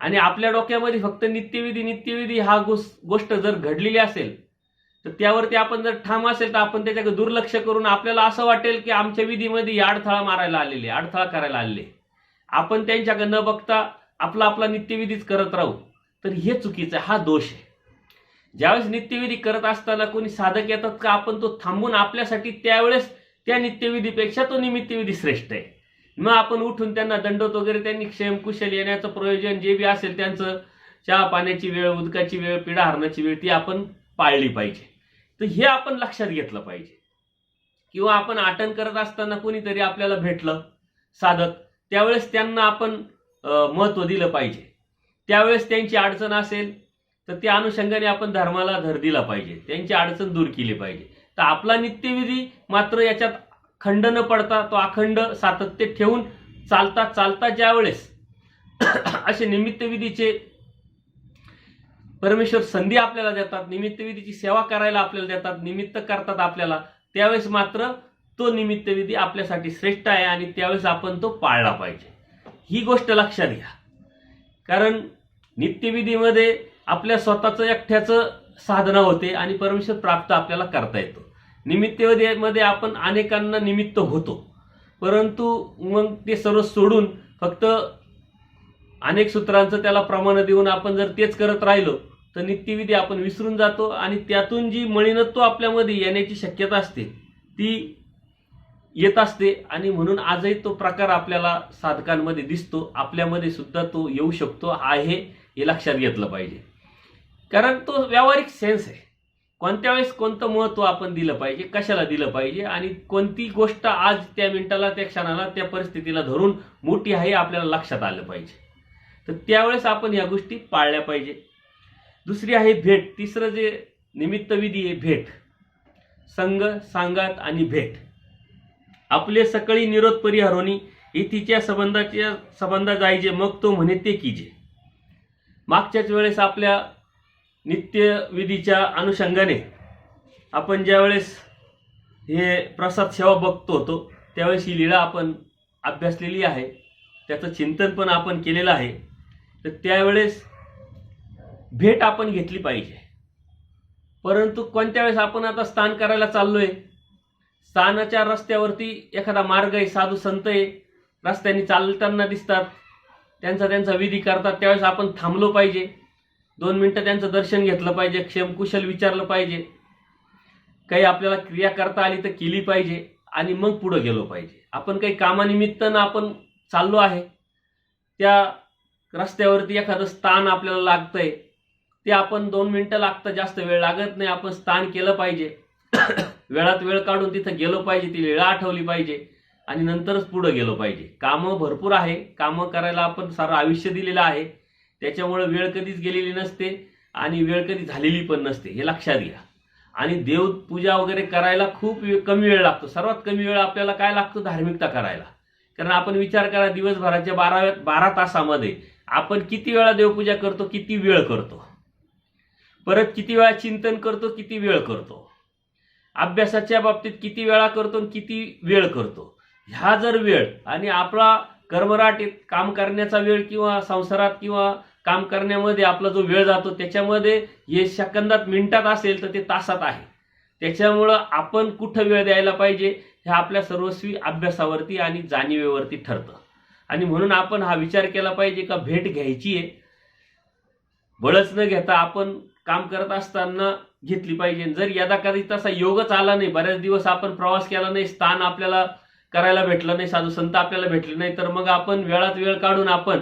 आणि आपल्या डोक्यामध्ये फक्त नित्यविधी हा गोष्ट जर घडलेली असेल तर त्यावरती आपण जर ठाम असेल तर आपण त्याच्याकडे दुर्लक्ष करून आपल्याला असं वाटेल की आमच्या विधीमध्ये अडथळा मारायला आलेले, अडथळा करायला आलेले, आपण त्यांच्याकडे न बघता आपला नित्यविधीच करत राहू, तर हे चुकीचं आहे, हा दोष आहे. ज्यावेळेस नित्यविधी करत असताना कोणी साधक येतात का आपण तो थांबून आपल्यासाठी त्यावेळेस त्या नित्यविधीपेक्षा तो निमित्तविधी श्रेष्ठ आहे. मग आपण उठून त्यांना दंडवत वगैरे, त्यांनी क्षेमकुशल येण्याचं प्रयोजन जे बी असेल त्यांचं, चहा पाण्याची वेळ, उदकाची वेळ, पिढा हरणाची वेळ ती आपण पाळली पाहिजे. तर हे आपण लक्षात घेतलं पाहिजे. किंवा आपण आटन करत असताना कोणीतरी आपल्याला भेटलं साधक, त्यावेळेस त्यांना आपण महत्त्व दिलं पाहिजे. त्यावेळेस त्यांची अडचण असेल तर त्या अनुषंगाने आपण धर्माला धर दिला पाहिजे, त्यांची अडचण दूर केली पाहिजे. तर आपला नित्यविधी मात्र याच्यात खंड न पडता तो अखंड सातत्य ठेवून चालता चालता ज्यावेळेस असे निमित्तविधीचे परमेश्वर संधी आपल्याला देतात, निमित्तविधीची सेवा करायला आपल्याला देतात, निमित्त करतात आपल्याला, त्यावेळेस मात्र तो निमित्तविधी आपल्यासाठी श्रेष्ठ आहे आणि त्यावेळेस आपण तो पाळला पाहिजे. ही गोष्ट लक्षात घ्या. कारण नित्यविधीमध्ये आपल्या स्वतःचं एकट्याचं साधना होते आणि परमेश्वर प्राप्त आपल्याला करता येतो. निमित्तविधीमध्ये आपण अनेकांना निमित्त होतो, परंतु मग ते सर्व सोडून फक्त अनेक सूत्रांचं त्याला प्रमाण देऊन आपण जर तेच करत राहिलो तर नित्यविधी आपण विसरून जातो आणि त्यातून जी मलिनत्व आपल्यामध्ये येण्याची शक्यता असते ती येत असते. आणि म्हणून आजही तो प्रकार आपल्याला साधकांमध्ये दिसतो, आपल्यामध्ये सुद्धा तो येऊ शकतो आहे, हे लक्षात घेतलं पाहिजे. कारण तो व्यावहारिक सेन्स आहे. कोणत्या वेळेस कोणतं महत्त्व आपण दिलं पाहिजे, कशाला दिलं पाहिजे आणि कोणती गोष्ट आज त्या मिनिटाला, त्या क्षणाला, त्या परिस्थितीला धरून मोठी आहे आपल्याला लक्षात आलं पाहिजे. तर त्यावेळेस आपण या गोष्टी पाळल्या पाहिजे. दुसरी आहे भेट. तिसरं जे निमित्तविधी आहे भेट, संग, सांगात आणि भेट. आपले सकळी निरोध परिहरोनी इथीच्या संबंधा जायचे, मग तो म्हणे ते कीजे. मागच्याच वेळेस आपल्या नित्यविधीच्या अनुषंगाने आपण ज्यावेळेस हे प्रसाद सेवा बघतो होतो त्यावेळेस ही लीळा आपण अभ्यासलेली आहे, त्याचं चिंतन पण आपण केलेलं आहे. तर त्यावेळेस भेट आपण घेतली पाहिजे. परंतु कोणत्या वेळेस आपण आता स्नान करायला चाललोय, स्नानाच्या रस्त्यावरती एखादा मार्ग आहे, साधू संत आहे, रस्त्याने चालताना दिसतात, त्यांचा विधी करतात, त्यावेळेस आपण थांबलो पाहिजे, 2 मिनिटं त्यांचं दर्शन घेतलं पाहिजे, क्षेमकुशल विचारलं पाहिजे, काही आपल्याला क्रिया करता आली तर केली पाहिजे आणि मग पुढे गेलो पाहिजे. आपण काही कामानिमित्तानं आपण चाललो आहे, त्या रस्त्यावरती एखादं स्थान आपल्याला लागतंय, ते आपण 2 मिनिटं लागतं, जास्त वेळ लागत नाही, आपण स्थान केलं पाहिजे, वेळात वेळ काढून तिथं गेलो पाहिजे, ती वेळ आठवली पाहिजे आणि नंतरच पुढे गेलो पाहिजे. कामं भरपूर आहे, कामं करायला आपण सारं आयुष्य दिलेलं आहे, त्याच्यामुळे वेळ कधीच गेलेली नसते आणि वेळ कधी झालेली पण नसते, हे लक्षात घ्या. आणि देवपूजा वगैरे करायला खूप कमी वेळ लागतो. सर्वात कमी वेळ आपल्याला काय लागतो, धार्मिकता करायला. कारण आपण विचार करा, दिवसभराच्या 12 तासामध्ये आपण किती वेळा देवपूजा करतो, किती वेळ करतो, परत किती वेळा चिंतन करतो, किती वेळ करतो, अभ्यासाच्या बाबतीत किती वेळा करतो आणि किती वेळ करतो. ह्या जर वेळ आणि आपला कर्मराट काम करण्याचा वेळ किंवा संसारात किंवा काम करण्यामध्ये आपला जो वेळ जातो त्याच्यामध्ये हे सेकंदात, मिनिटात असेल तर ते तासात आहे. त्याच्यामुळं आपण कुठं वेळ द्यायला पाहिजे हे आपल्या सर्वस्वी अभ्यासावरती आणि जाणीवेवरती ठरतं. आणि म्हणून आपण हा विचार केला पाहिजे का भेट घ्यायची आहे, बळच न घेता आपण काम करत असताना घेतली पाहिजे. जर यदा कधी तसा योगच आला नाही, बऱ्याच दिवस आपण प्रवास केला नाही, स्थान आपल्याला करायला भेटलं नाही, साधू संत आपल्याला भेटले नाही, तर मग आपण वेळात वेळ काढून आपण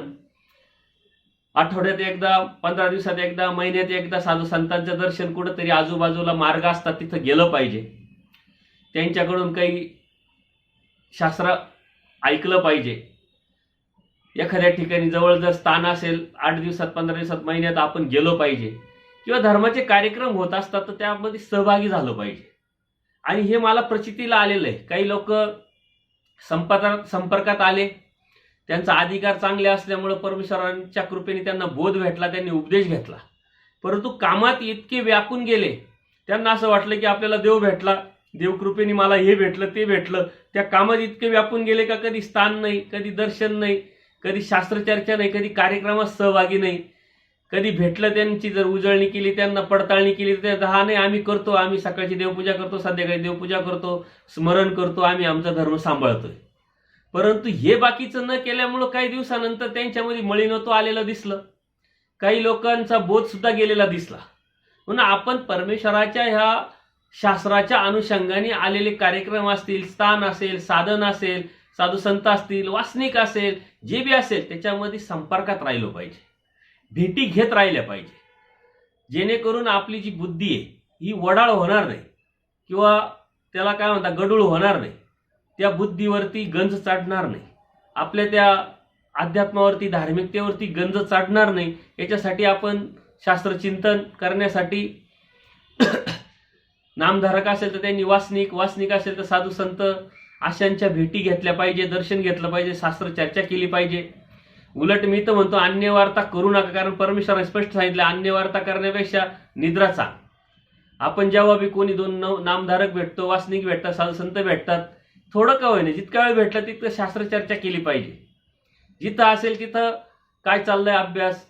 आठवड्यात एकदा, 15 दिवसात एकदा, महिन्यात एकदा साधू संतांचं दर्शन, कुठंतरी आजूबाजूला मार्ग असतात तिथं गेलं पाहिजे, त्यांच्याकडून काही शास्त्र ऐकलं पाहिजे. एखाद्या ठिकाणी जवळ जर स्थान असेल, 8 दिवसात, 15 दिवसात, महिन्यात आपण गेलो पाहिजे. किंवा धर्माचे कार्यक्रम होत असतात तर त्यामध्ये सहभागी झालं पाहिजे. आणि हे मला प्रचितीला आलेलं आहे. काही लोक संपर्कात आले, त्यांचा अधिकार चांगले असल्यामुळे परमेश्वरांच्या कृपेने त्यांना बोध भेटला, त्यांनी उपदेश घेतला, परंतु कामात इतके व्यापून गेले, त्यांना असं वाटलं की आपल्याला देव भेटला, देवकृपेने मला हे भेटलं ते भेटलं, त्या कामात इतके व्यापून गेले का कधी स्थान नाही, कधी दर्शन नाही, कधी शास्त्रचर्चा नाही, कधी कार्यक्रमात सहभागी नाही, कधी भेटलं त्यांची जर उजळणी केली, त्यांना पडताळणी केली तर हा नाही आम्ही करतो, आम्ही सकाळची देवपूजा करतो, संध्याकाळी देवपूजा करतो, स्मरण करतो, आम्ही आमचा धर्म सांभाळतोय. परंतु हे बाकीचं न केल्यामुळं काही दिवसानंतर त्यांच्यामध्ये मलिनत्व आलेलं दिसलं, काही लोकांचा बोध सुद्धा गेलेला दिसला. म्हणून आपण परमेश्वराच्या ह्या शास्त्राच्या अनुषंगाने आलेले कार्यक्रम असतील, स्थान असेल, साधन असेल, साधू संत असतील, वासनिक असेल, जे बी असेल त्याच्यामध्ये संपर्कात राहिलो पाहिजे, भेटी घेत राहिल्या पाहिजे, जेणेकरून आपली जी बुद्धी आहे ही वडाळ होणार नाही किंवा त्याला काय म्हणतात गडूळ होणार नाही, त्या बुद्धीवरती गंज चढणार नाही, आपल्या त्या अध्यात्मावरती, धार्मिकतेवरती गंज चढणार नाही. याच्यासाठी आपण शास्त्रचिंतन करण्यासाठी नामधारक असेल तर त्यांनी वासनिक असेल तर साधू संत अशांच्या भेटी घेतल्या पाहिजे, दर्शन घेतलं पाहिजे, शास्त्र चर्चा केली पाहिजे. उलट मी तर म्हणतो अन्यवार्ता करू नका, कारण परमेश्वराने स्पष्ट सांगितलं अन्यवार्ता करण्यापेक्षा निद्राचा. आपण जेव्हा बी कोणी दोन नामधारक भेटतो, वासनिक भेटतात, साधू संत भेटतात, थोडं का होईना जितका वेळ भेटला तितकं शास्त्रचर्चा केली पाहिजे. जिथं असेल तिथं काय चाललंय अभ्यास,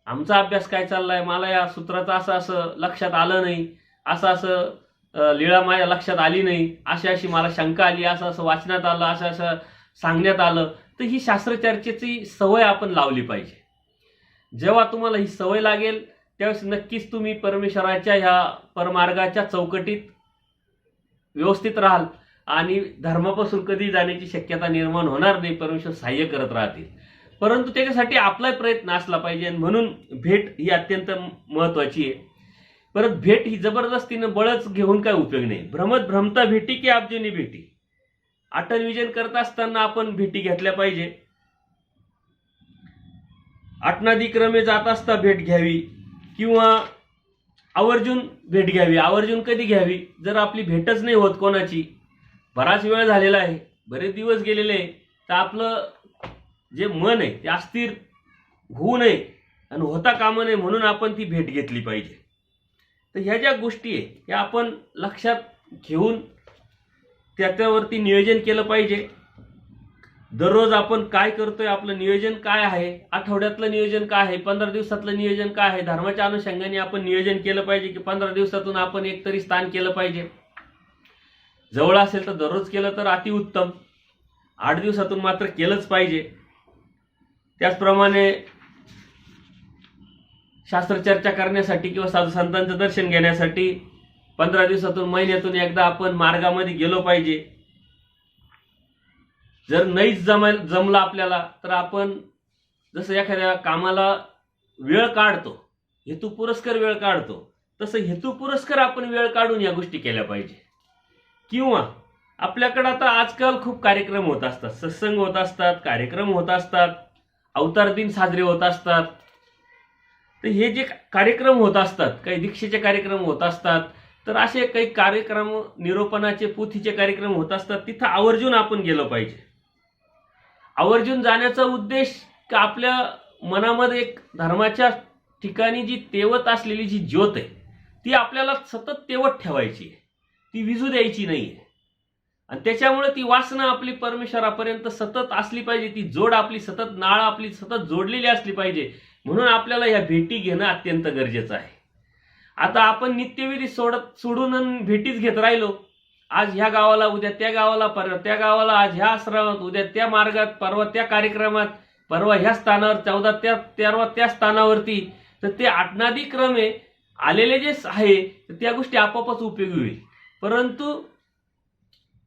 आमचा अभ्यास काय चाललाय, मला या सूत्राचं असं असं लक्षात आलं नाही, असं असं लीळा माझ्या लक्षात आली नाही, अशी अशी मला शंका आली, असं असं वाचण्यात आलं, असं असं सांगण्यात आलं. तर ही शास्त्रचर्चेची सवय आपण लावली पाहिजे. जेव्हा तुम्हाला ही सवय लागेल त्यावेळेस नक्कीच तुम्ही परमेश्वराच्या ह्या परमार्गाच्या चौकटीत व्यवस्थित राहाल आणि धर्मापासून कधी जाण्याची शक्यता निर्माण होणार नाही. परमेश्वर सहाय्य करत राहतील. परंतु त्याच्यासाठी आपला प्रयत्न असला पाहिजे. आणि म्हणून भेट ही अत्यंत महत्वाची आहे. परत भेट ही जबरदस्तीनं बळच घेऊन काय उपयोग नाही. भ्रमता भेटी की आपजुनी भेटी. अटल विजन करत असताना आपण भेटी घेतल्या पाहिजे. अटनादिक्रमे जात असता भेट घ्यावी किंवा आवर्जून भेट घ्यावी. आवर्जून कधी घ्यावी, जर आपली भेटच नाही होत कोणाची, बराच वेळ झालेला आहे, बरेच दिवस गेलेले आहे, तर आपलं जे मन आहे ते अस्थिर होऊ नये आणि होता कामा नये म्हणून आपण ती भेट घेतली पाहिजे. तर ह्या ज्या गोष्टी आहे या आपण लक्षात घेऊन त्याच्यावरती नियोजन केलं पाहिजे. दररोज आपण काय करतोय, आपलं नियोजन काय आहे, आठवड्यातलं नियोजन काय आहे, 15 दिवसातलं नियोजन काय आहे, धर्माच्या अनुषंगाने आपण नियोजन केलं पाहिजे की 15 दिवसातून आपण एक तरी स्थान केलं पाहिजे. जवळ असेल तर दररोज केलं तर अतिउत्तम, 8 दिवसातून मात्र केलंच पाहिजे. त्याचप्रमाणे शास्त्रचर्चा करण्यासाठी किंवा साधू संतांचं दर्शन घेण्यासाठी 15 दिवसातून महिन्यातून एकदा आपण मार्गामध्ये गेलो पाहिजे. जर नाहीच जमलं आपल्याला तर आपण जसं एखाद्या कामाला वेळ काढतो, हेतुपुरस्कर वेळ काढतो, तसं हेतुपुरस्कर आपण वेळ काढून या गोष्टी केल्या पाहिजे. किंवा आपल्याकडे आता आजकाल खूप कार्यक्रम होत असतात, सत्संग होत असतात, कार्यक्रम होत असतात, अवतार दिन साजरे होत असतात. तर हे जे कार्यक्रम होत असतात, काही दीक्षेचे कार्यक्रम होत असतात, तर असे काही कार्यक्रम, निरोपणाचे, पोथीचे कार्यक्रम होत असतात, तिथं आवर्जून आपण गेलो पाहिजे. आवर्जून जाण्याचा उद्देश का आपल्या मनामध्ये एक धर्माच्या ठिकाणी जी तेवत असलेली जी ज्योत आहे ती आपल्याला सतत तेवत ठेवायची आहे, ती विझू द्यायची नाही आहे. आणि त्याच्यामुळे ती वासना आपली परमेश्वरापर्यंत सतत असली पाहिजे, ती जोड आपली सतत, नाळ आपली सतत जोडलेली असली पाहिजे. म्हणून आपल्याला या भेटी घेणं अत्यंत गरजेचं आहे. आता आपण नित्यविधी सोडून भेटीच घेत राहिलो, आज ह्या गावाला, उद्या त्या गावाला, परवा त्या गावाला, आज ह्या आश्रमात, उद्या त्या मार्गात, परवा त्या कार्यक्रमात, परवा ह्या स्थानावर, 14 13 त्या स्थानावरती, तर ते आटनादिक्रमे आलेले जे आहे त्या गोष्टी आपोआपच उपयोगी होईल. परंतु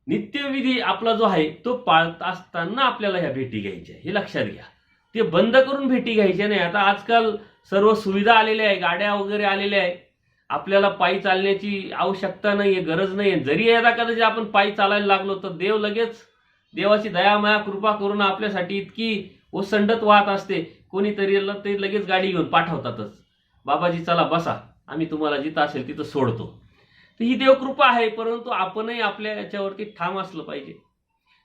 नित्यविधी आपला जो आहे तो पाळत असताना आपल्याला ह्या भेटी घ्यायच्या, हे लक्षात घ्या. ते बंद करून भेटी घ्यायच्या नाही. आता आजकाल सर्व सुविधा आलेल्या आहे, गाड्या वगैरे आलेल्या आहे, आपल्याला पायी चालण्याची आवश्यकता नाहीये, गरज नाहीये. जरी एकदा कदाचित आपण पायी चालायला लागलो तर देव लगेच, देवाची दया माया कृपा करून आपल्यासाठी इतकी ओसंडत वाहत असते, कोणीतरी ते लगेच गाडी घेऊन पाठवतातच, बाबाजी चला बसा, आम्ही तुम्हाला जिथं असेल तिथं सोडतो. तर ही देवकृपा आहे. परंतु आपणही आपल्या याच्यावरती ठाम असलं पाहिजे.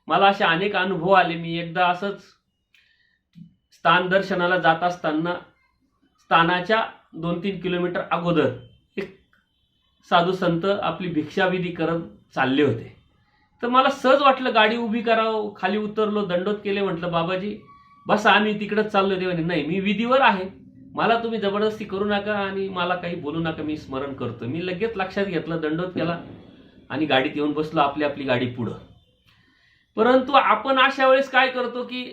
मला असे अनेक अनुभव आले. मी एकदा असंच स्थान दर्शनाला जात असताना स्थानाच्या 2-3 किलोमीटर अगोदर एक साधू संत आपली भिक्षाविधी करत चालले होते. तर मला सहज वाटलं गाडी उभी करावं, खाली उतरलो, दंडोत केले, म्हटलं बाबाजी बस आम्ही तिकडंच चाललो. देवाने नाही, मी विधीवर आहे, मला तुम्ही जबरदस्ती करू नका आणि मला काही बोलू नका, मी स्मरण करतो. मी लगेच लक्षात घेतलं, दंडोत केला आणि गाडीत येऊन बसलो, आपली गाडी पुढं. परंतु आपण अशा वेळेस काय करतो की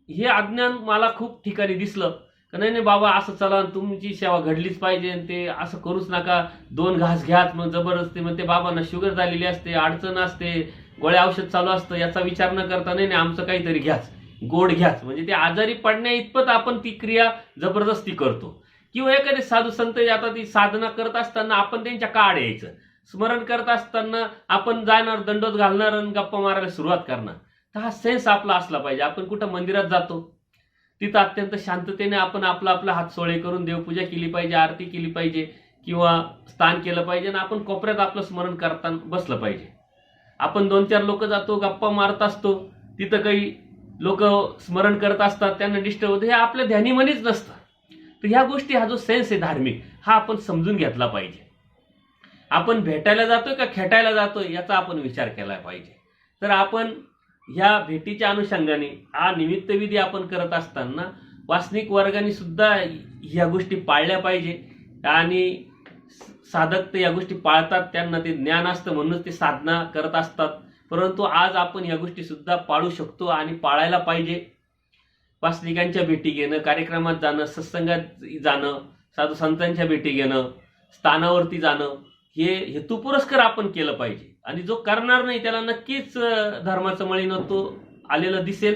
हे अज्ञान मला खूप ठिकाणी दिसलं का नाही बाबा असं चला, तुमची सेवा घडलीच पाहिजे, ते असं करूच नका, 2 घास घ्याच, मग जबरदस्ती, मग ते बाबांना शुगर झालेली असते, अडचण असते, गोळ्या औषध चालू असतं, याचा विचार न करता नाही आमचं काहीतरी घ्याच, गोड घ्याच, म्हणजे ते आजारी पडण्या इतपत आपण ती क्रिया जबरदस्ती करतो. किंवा एखादे साधू संत आता ती साधना करत असताना आपण त्यांच्या काड यायचं, स्मरण करत असताना आपण जाणार, दंडोत घालणार आणि गप्पा मारायला सुरुवात करणार. तर हा सेन्स आपला असला पाहिजे. आपण कुठं मंदिरात जातो तिथं अत्यंत शांततेने आपण आपला हात सोळे करून देवपूजा केली पाहिजे, आरती केली पाहिजे किंवा स्थान केलं पाहिजे आणि आपण कोपऱ्यात आपलं स्मरण करताना बसलं पाहिजे. आपण 2-4 लोक जातो, गप्पा मारत असतो, तिथं काही लोक स्मरण करत असतात, त्यांना डिस्टर्ब होतं, हे आपल्या ध्यानीमनीच नसतं. तर ह्या गोष्टी, हा जो सेन्स आहे धार्मिक, हा आपण समजून घेतला पाहिजे. आपण भेटायला जातोय का खेटायला जातोय याचा आपण विचार केला पाहिजे. तर आपण ह्या भेटीच्या अनुषंगाने हा निमित्तविधी आपण करत असताना वासनिक वर्गाने सुद्धा ह्या गोष्टी पाळल्या पाहिजे. आणि साधक तर या गोष्टी पाळतात, त्यांना ते ज्ञान असतं म्हणूनच ते साधना करत असतात. परंतु आज आपण या गोष्टी सुद्धा पाळू शकतो आणि पाळायला पाहिजे. वासनिकांच्या भेटी घेणं, कार्यक्रमात जाणं, सत्संगात जाणं, साधू संतांच्या भेटी घेणं, स्थानावरती जाणं, हे हेतुपुरस्कर आपण केलं पाहिजे. आणि जो करणार नाही त्याला नक्कीच धर्माचं मळीनत्व आलेलं दिसेल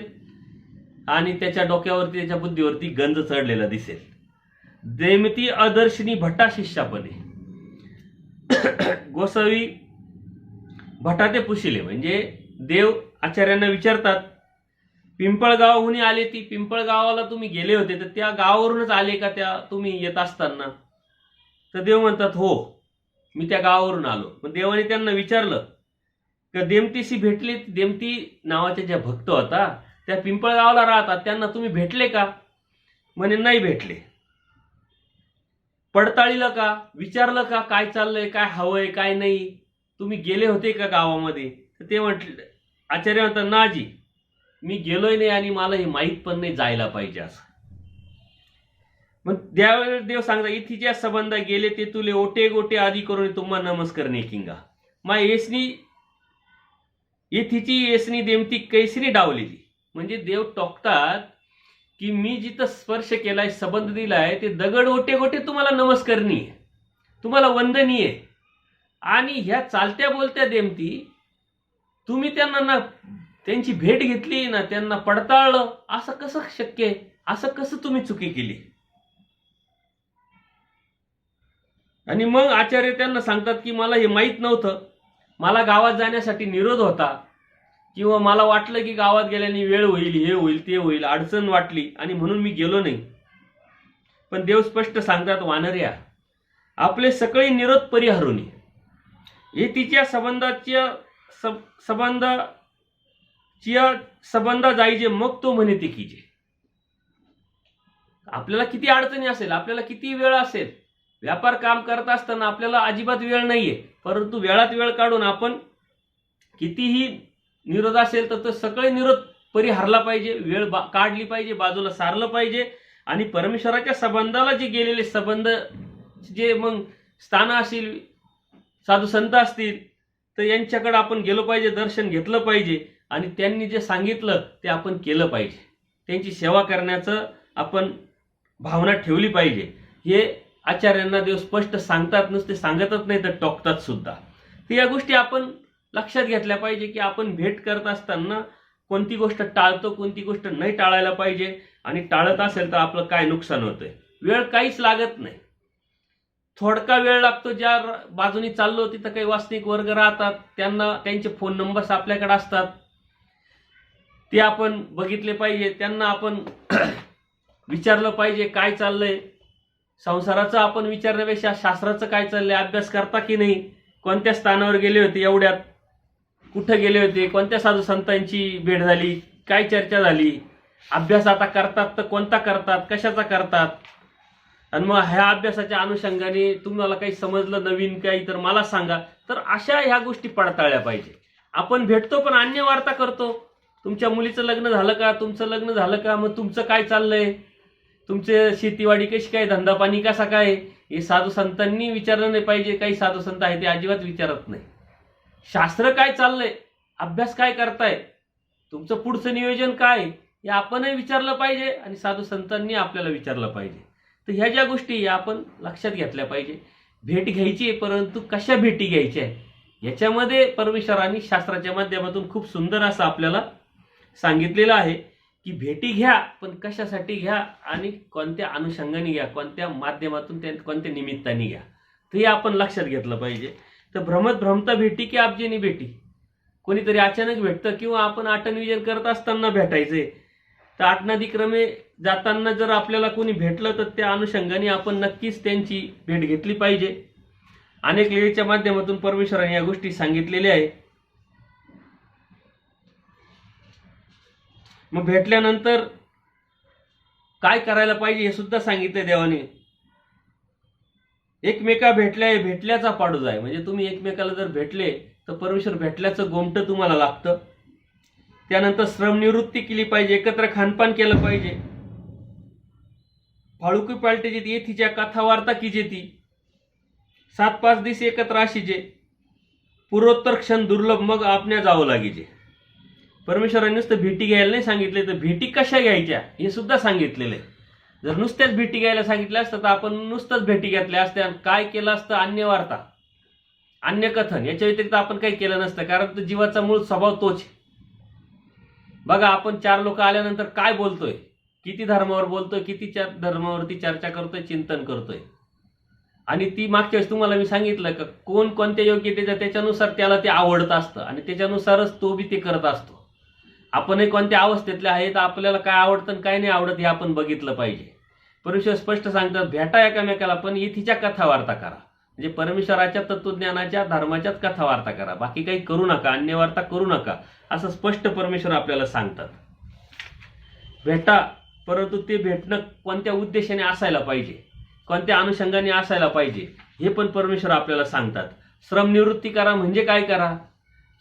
आणि त्याच्या डोक्यावरती, त्याच्या बुद्धीवरती गंज चढलेला दिसेल. देमती अदर्शनी भटा शिष्यापणे. गोसावी भटा ते पुशिले, म्हणजे देव आचार्यांना विचारतात, पिंपळगावहून आले, ती पिंपळगावाला तुम्ही गेले होते तर त्या गावावरूनच आले का त्या तुम्ही येत असताना? तर देव म्हणतात हो, मी त्या गावावरून आलो. पण देवाने त्यांना विचारलं का देमतीशी भेटले? देमती नावाच्या ज्या भक्त होता त्या पिंपळगावला राहतात, त्यांना तुम्ही भेटले का? म्हणे नाही भेटले. पडताळीलं का? विचारलं का काय चाललंय, काय हवंय, काय नाही? तुम्ही गेले होते का गावामध्ये? तर ते म्हटलं, आचार्य म्हणतात नाजी, मी गेलोय नाही आणि मला हे माहीत पण नाही जायला पाहिजे असं. मग देव सांगता, इथीच्या संबंध गेले ते तुले ओटे गोटे आदी करून तुम्हा नमस्कार नेकिंगा. मा येसनी इथीची येसनी देमती कैसनी डावलेली. म्हणजे देव टोकतात की मी जिथं स्पर्श केलाय, संबंध दिलाय, ते दगड ओटे गोटे तुम्हाला नमस्करणीय, तुम्हाला वंदनीय. आणि ह्या चालत्या बोलत्या देमती तुम्ही त्यांना ना त्यांची भेट घेतली ना त्यांना पडताळलं, असं कसं शक्य आहे? असं कसं तुम्ही चुकी केली? आणि मग आचार्य त्यांना सांगतात की मला हे माहीत नव्हतं, मला गावात जाण्यासाठी निरोध होता, किंवा मला वाटलं की गावात गेल्याने वेळ होईल, हे होईल, ते होईल, अडचण वाटली आणि म्हणून मी गेलो नाही. पण देव स्पष्ट सांगतात, वानर्या, आपले सगळे निरोध परिहरून हे तिच्या संबंध जायचे, मग तो म्हणे ते कीजे. आपल्याला किती अडचणी असेल, आपल्याला किती वेळ असेल, व्यापार काम करत असताना आपल्याला अजिबात वेळ नाहीये, परंतु वेळात वेळ काढून आपण कितीही निरोध असेल तर तो सगळे निरोध परिहरला पाहिजे, वेळ काढली पाहिजे, बाजूला सारलं पाहिजे. आणि परमेश्वराच्या संबंधाला जे गेलेले संबंध, जे मग स्थान असतील, साधू संत असतील, तर यांच्याकडे आपण गेलो पाहिजे, दर्शन घेतलं पाहिजे आणि त्यांनी जे सांगितलं ते आपण केलं पाहिजे. त्यांची सेवा करण्याचं आपण भावना ठेवली पाहिजे. हे आचार्यांना देव स्पष्ट सांगतात, नुसते सांगतच नाही तर टोकतात सुद्धा. तर या गोष्टी आपण लक्षात घेतल्या पाहिजे की आपण भेट करत असताना कोणती गोष्ट टाळतो, कोणती गोष्ट नाही टाळायला पाहिजे. आणि टाळत असेल तर आपलं काय नुकसान होतंय? वेळ काहीच लागत नाही, थोडका वेळ लागतो. ज्या बाजूनी चाललो तिथं काही वासनिक वर्ग राहतात, त्यांना त्यांचे फोन नंबर्स आपल्याकडे असतात, ते आपण बघितले पाहिजे. त्यांना आपण विचारलं पाहिजे काय चाललंय. संसाराचं आपण विचारण्यापेक्षा शास्त्राचं काय चाललंय, अभ्यास करता की नाही, कोणत्या स्थानावर गेले होते एवढ्यात, कुठं गेले होते, कोणत्या साधू संतांची भेट झाली, काय चर्चा झाली, अभ्यास आता करतात तर कोणता करतात, कशाचा करतात. आणि मग ह्या अभ्यासाच्या अनुषंगाने तुम्हाला काही समजलं नवीन काही तर मला सांगा. तर अशा ह्या गोष्टी पडताळल्या पाहिजे. आपण भेटतो पण अन्य वार्ता करतो. तुमच्या मुलीचं लग्न झालं का, तुमचं लग्न झालं का, मग तुमचं काय चाललंय, तुमचे शेतीवाडी कशी काय, धंदा पाणी कसा काय, हे साधू संतांनी विचारलं नाही पाहिजे. काही साधू संत आहे ते अजिबात विचारत नाही. शास्त्र काय चाललंय, अभ्यास काय करताय, तुमचं पुढचं नियोजन काय, हे आपणही विचारलं पाहिजे आणि साधू संतांनी आपल्याला विचारलं पाहिजे. तर ह्या ज्या गोष्टी आपण लक्षात घेतल्या पाहिजे. भेट घ्यायची आहे, परंतु कशा भेटी घ्यायच्या आहे याच्यामध्ये परमेश्वरांनी शास्त्राच्या माध्यमातून खूप सुंदर असं आपल्याला सांगितलेलं आहे की भेटी घ्या, पण कशासाठी घ्या आणि कोणत्या अनुषंगाने घ्या, कोणत्या माध्यमातून, कोणत्या निमित्ताने घ्या. तर हे आपण लक्षात घेतलं पाहिजे. तर भ्रमता भेटी की आपजेनी भेटी, कोणीतरी अचानक भेटतं किंवा आपण आटनविजन करत असताना भेटायचंय, तर आटनादिक्रमे जाताना जर आपल्याला कोणी भेटलं तर त्या अनुषंगाने आपण नक्कीच त्यांची भेट घेतली पाहिजे. अनेक लीळेच्या माध्यमातून परमेश्वराने या गोष्टी सांगितलेल्या आहे. मग भेटल्यानंतर काय करायला पाहिजे हे सुद्धा सांगितलंय देवाने. एकमेका भेटल्याचा पाडू आहे. म्हणजे तुम्ही एकमेकाला जर भेटले तर परमेश्वर भेटल्याचं गोमटं तुम्हाला लागतं. त्यानंतर श्रमनिवृत्ती केली पाहिजे, एकत्र खानपान केलं पाहिजे. फाळुकी पालटेची येथीच्या कथा वार्ता कीजेती 7-5 दिवस एकत्र अशीचे पूर्वोत्तर क्षण दुर्लभ मग आपल्या जावं लागेचे. परमेश्वराने नुसतं भेटी घ्यायला नाही सांगितले तर भेटी कशा घ्यायच्या हे सुद्धा सांगितलेलं आहे. जर नुसत्याच भेटी घ्यायला सांगितलं असतं तर आपण नुसतंच भेटी घेतल्या असत्या. काय केलं असतं? अन्य वार्ता, अन्य कथन, याच्या व्यतिरिक्त आपण काही केलं नसतं. कारण तो जीवाचा मूळ स्वभाव तोच. बघा, आपण 4 लोक आल्यानंतर काय बोलतोय, किती धर्मावर बोलतोय, किती धर्मावरती चर्चा करतोय, चिंतन करतोय. आणि ती मागच्या वेळेस तुम्हाला मी सांगितलं का कोण कोणत्या योग्यतेच्या त्याच्यानुसार त्याला ते आवडत असतं आणि त्याच्यानुसारच तो बी ते करत असतो. आपणही कोणत्या अवस्थेतले आहेत, आपल्याला काय आवडतं आणि काय नाही आवडत हे आपण बघितलं पाहिजे. परमेश्वर स्पष्ट सांगतात, भेटा एकामेकाला पण येथीच्या कथा वार्ता करा. म्हणजे परमेश्वराच्या तत्वज्ञानाच्या धर्माच्याच कथा वार्ता करा, बाकी काही करू नका, अन्य वार्ता करू नका, असं स्पष्ट परमेश्वर आपल्याला सांगतात. भेटा, परंतु ते भेटणं कोणत्या उद्देशाने असायला पाहिजे, कोणत्या अनुषंगाने असायला पाहिजे हे पण परमेश्वर आपल्याला सांगतात. श्रमनिवृत्ती करा म्हणजे काय करा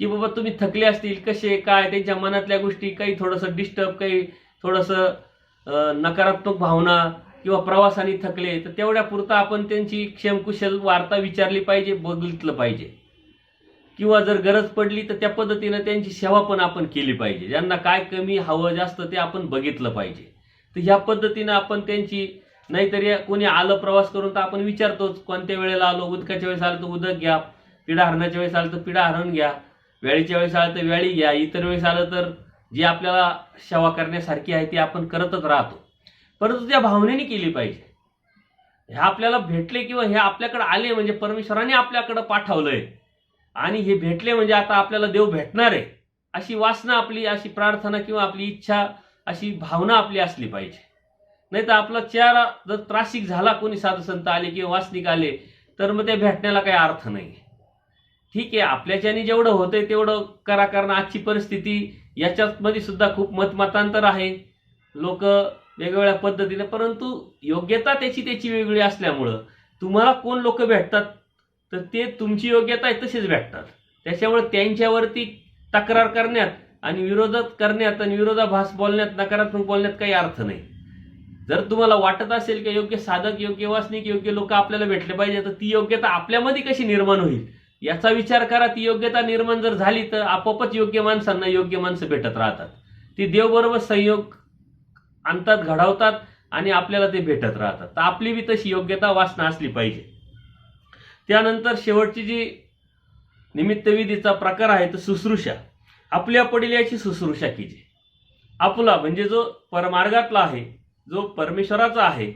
की बाबा तुम्ही थकले असतील, कसे काय त्यांच्या मनातल्या गोष्टी, काही थोडंसं डिस्टर्ब, काही थोडंसं नकारात्मक भावना किंवा प्रवासाने थकले तर तेवढ्या पुरता आपण त्यांची क्षेमकुशल वार्ता विचारली पाहिजे, बघितलं पाहिजे. किंवा जर गरज पडली तर त्या पद्धतीनं त्यांची सेवा पण आपण केली पाहिजे. ज्यांना काय कमी हवं जास्त ते आपण बघितलं पाहिजे. तर ह्या पद्धतीनं आपण त्यांची, नाहीतरी कोणी आलं प्रवास करून तर आपण विचारतोच कोणत्या वेळेला आलो, उदकाच्या वेळेस आलं तर उदक घ्या, पिढा हरणाच्या वेळेस आलं तर पिढा हरण घ्या, वेळीच्या वेळेस आलं तर वेळी घ्या, इतर वेळेस आलं तर जी आपल्याला सेवा करण्यासारखी आहे ती आपण करतच राहतो. परंतु त्या भावनेने केली पाहिजे. हे आपल्याला भेटले किंवा हे आपल्याकडे आले म्हणजे परमेश्वराने आपल्याकडे पाठवलंय आणि हे भेटले म्हणजे आता आपल्याला देव भेटणार आहे अशी वासना आपली, अशी प्रार्थना किंवा आपली इच्छा, अशी भावना आपली असली पाहिजे. नाही तर आपला चेहरा जर त्रासिक झाला, कोणी साधू संत आले किंवा वासनिक आले तर मग त्या भेटण्याला काही अर्थ नाही. ठीक आहे, आपल्याच्याने जेवढं होतंय तेवढं करा, कारण आजची परिस्थिती याच्यामध्ये सुद्धा खूप मतमतांतर आहे, लोक वेगवेगळ्या पद्धतीने, परंतु योग्यता त्याची वेगळी असल्यामुळं तुम्हाला कोण लोक भेटतात तर ते तुमची योग्यता आहे तसेच भेटतात. त्याच्यामुळे त्यांच्यावरती तक्रार करण्यात आणि विरोधात करण्यात आणि विरोधाभास बोलण्यात, नकारात्मक बोलण्यात काही अर्थ नाही. जर तुम्हाला वाटत असेल की योग्य साधक, योग्य वासनिक, योग्य लोक आपल्याला भेटले पाहिजे तर ती योग्यता आपल्यामध्ये कशी निर्माण होईल याचा विचार करा. ती योग्यता निर्माण जर झाली तर आपोआपच योग्य माणसांना योग्य माणसं भेटत राहतात. ती देवबरोबर संयोग आणतात, घडवतात आणि आपल्याला ते भेटत राहतात. तर आपली बी तशी योग्यता, वासना असली पाहिजे. त्यानंतर शेवटची जी निमित्तविधीचा प्रकार आहे तो शुश्रूषा. आपल्या पडिल्याची शुश्रूषा कीजे. आपला म्हणजे जो परमार्गातला आहे, जो परमेश्वराचा आहे,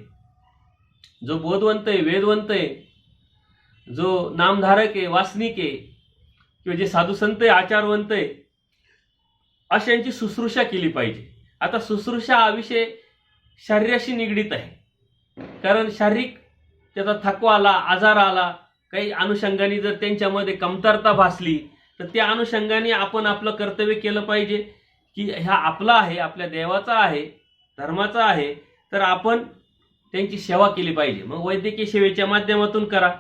जो बोधवंत आहे, वेदवंत आहे, जो नामधारक आहे, वासनिक आहे किंवा जे साधू संत आहे, आचारवंत आहे, अशांची शुश्रूषा केली पाहिजे. आता शुश्रूषा हा विषय शरीराशी निगडीत आहे. कारण शारीरिक त्याचा थकवा आला, आजार आला, काही अनुषंगाने जर त्यांच्यामध्ये कमतरता भासली तर त्या अनुषंगाने आपण आपलं कर्तव्य केलं पाहिजे की हा आपला आहे, आपल्या देवाचा आहे, धर्माचा आहे, तर आपण त्यांची सेवा केली पाहिजे. मग वैद्यकीय सेवेच्या माध्यमातून करा,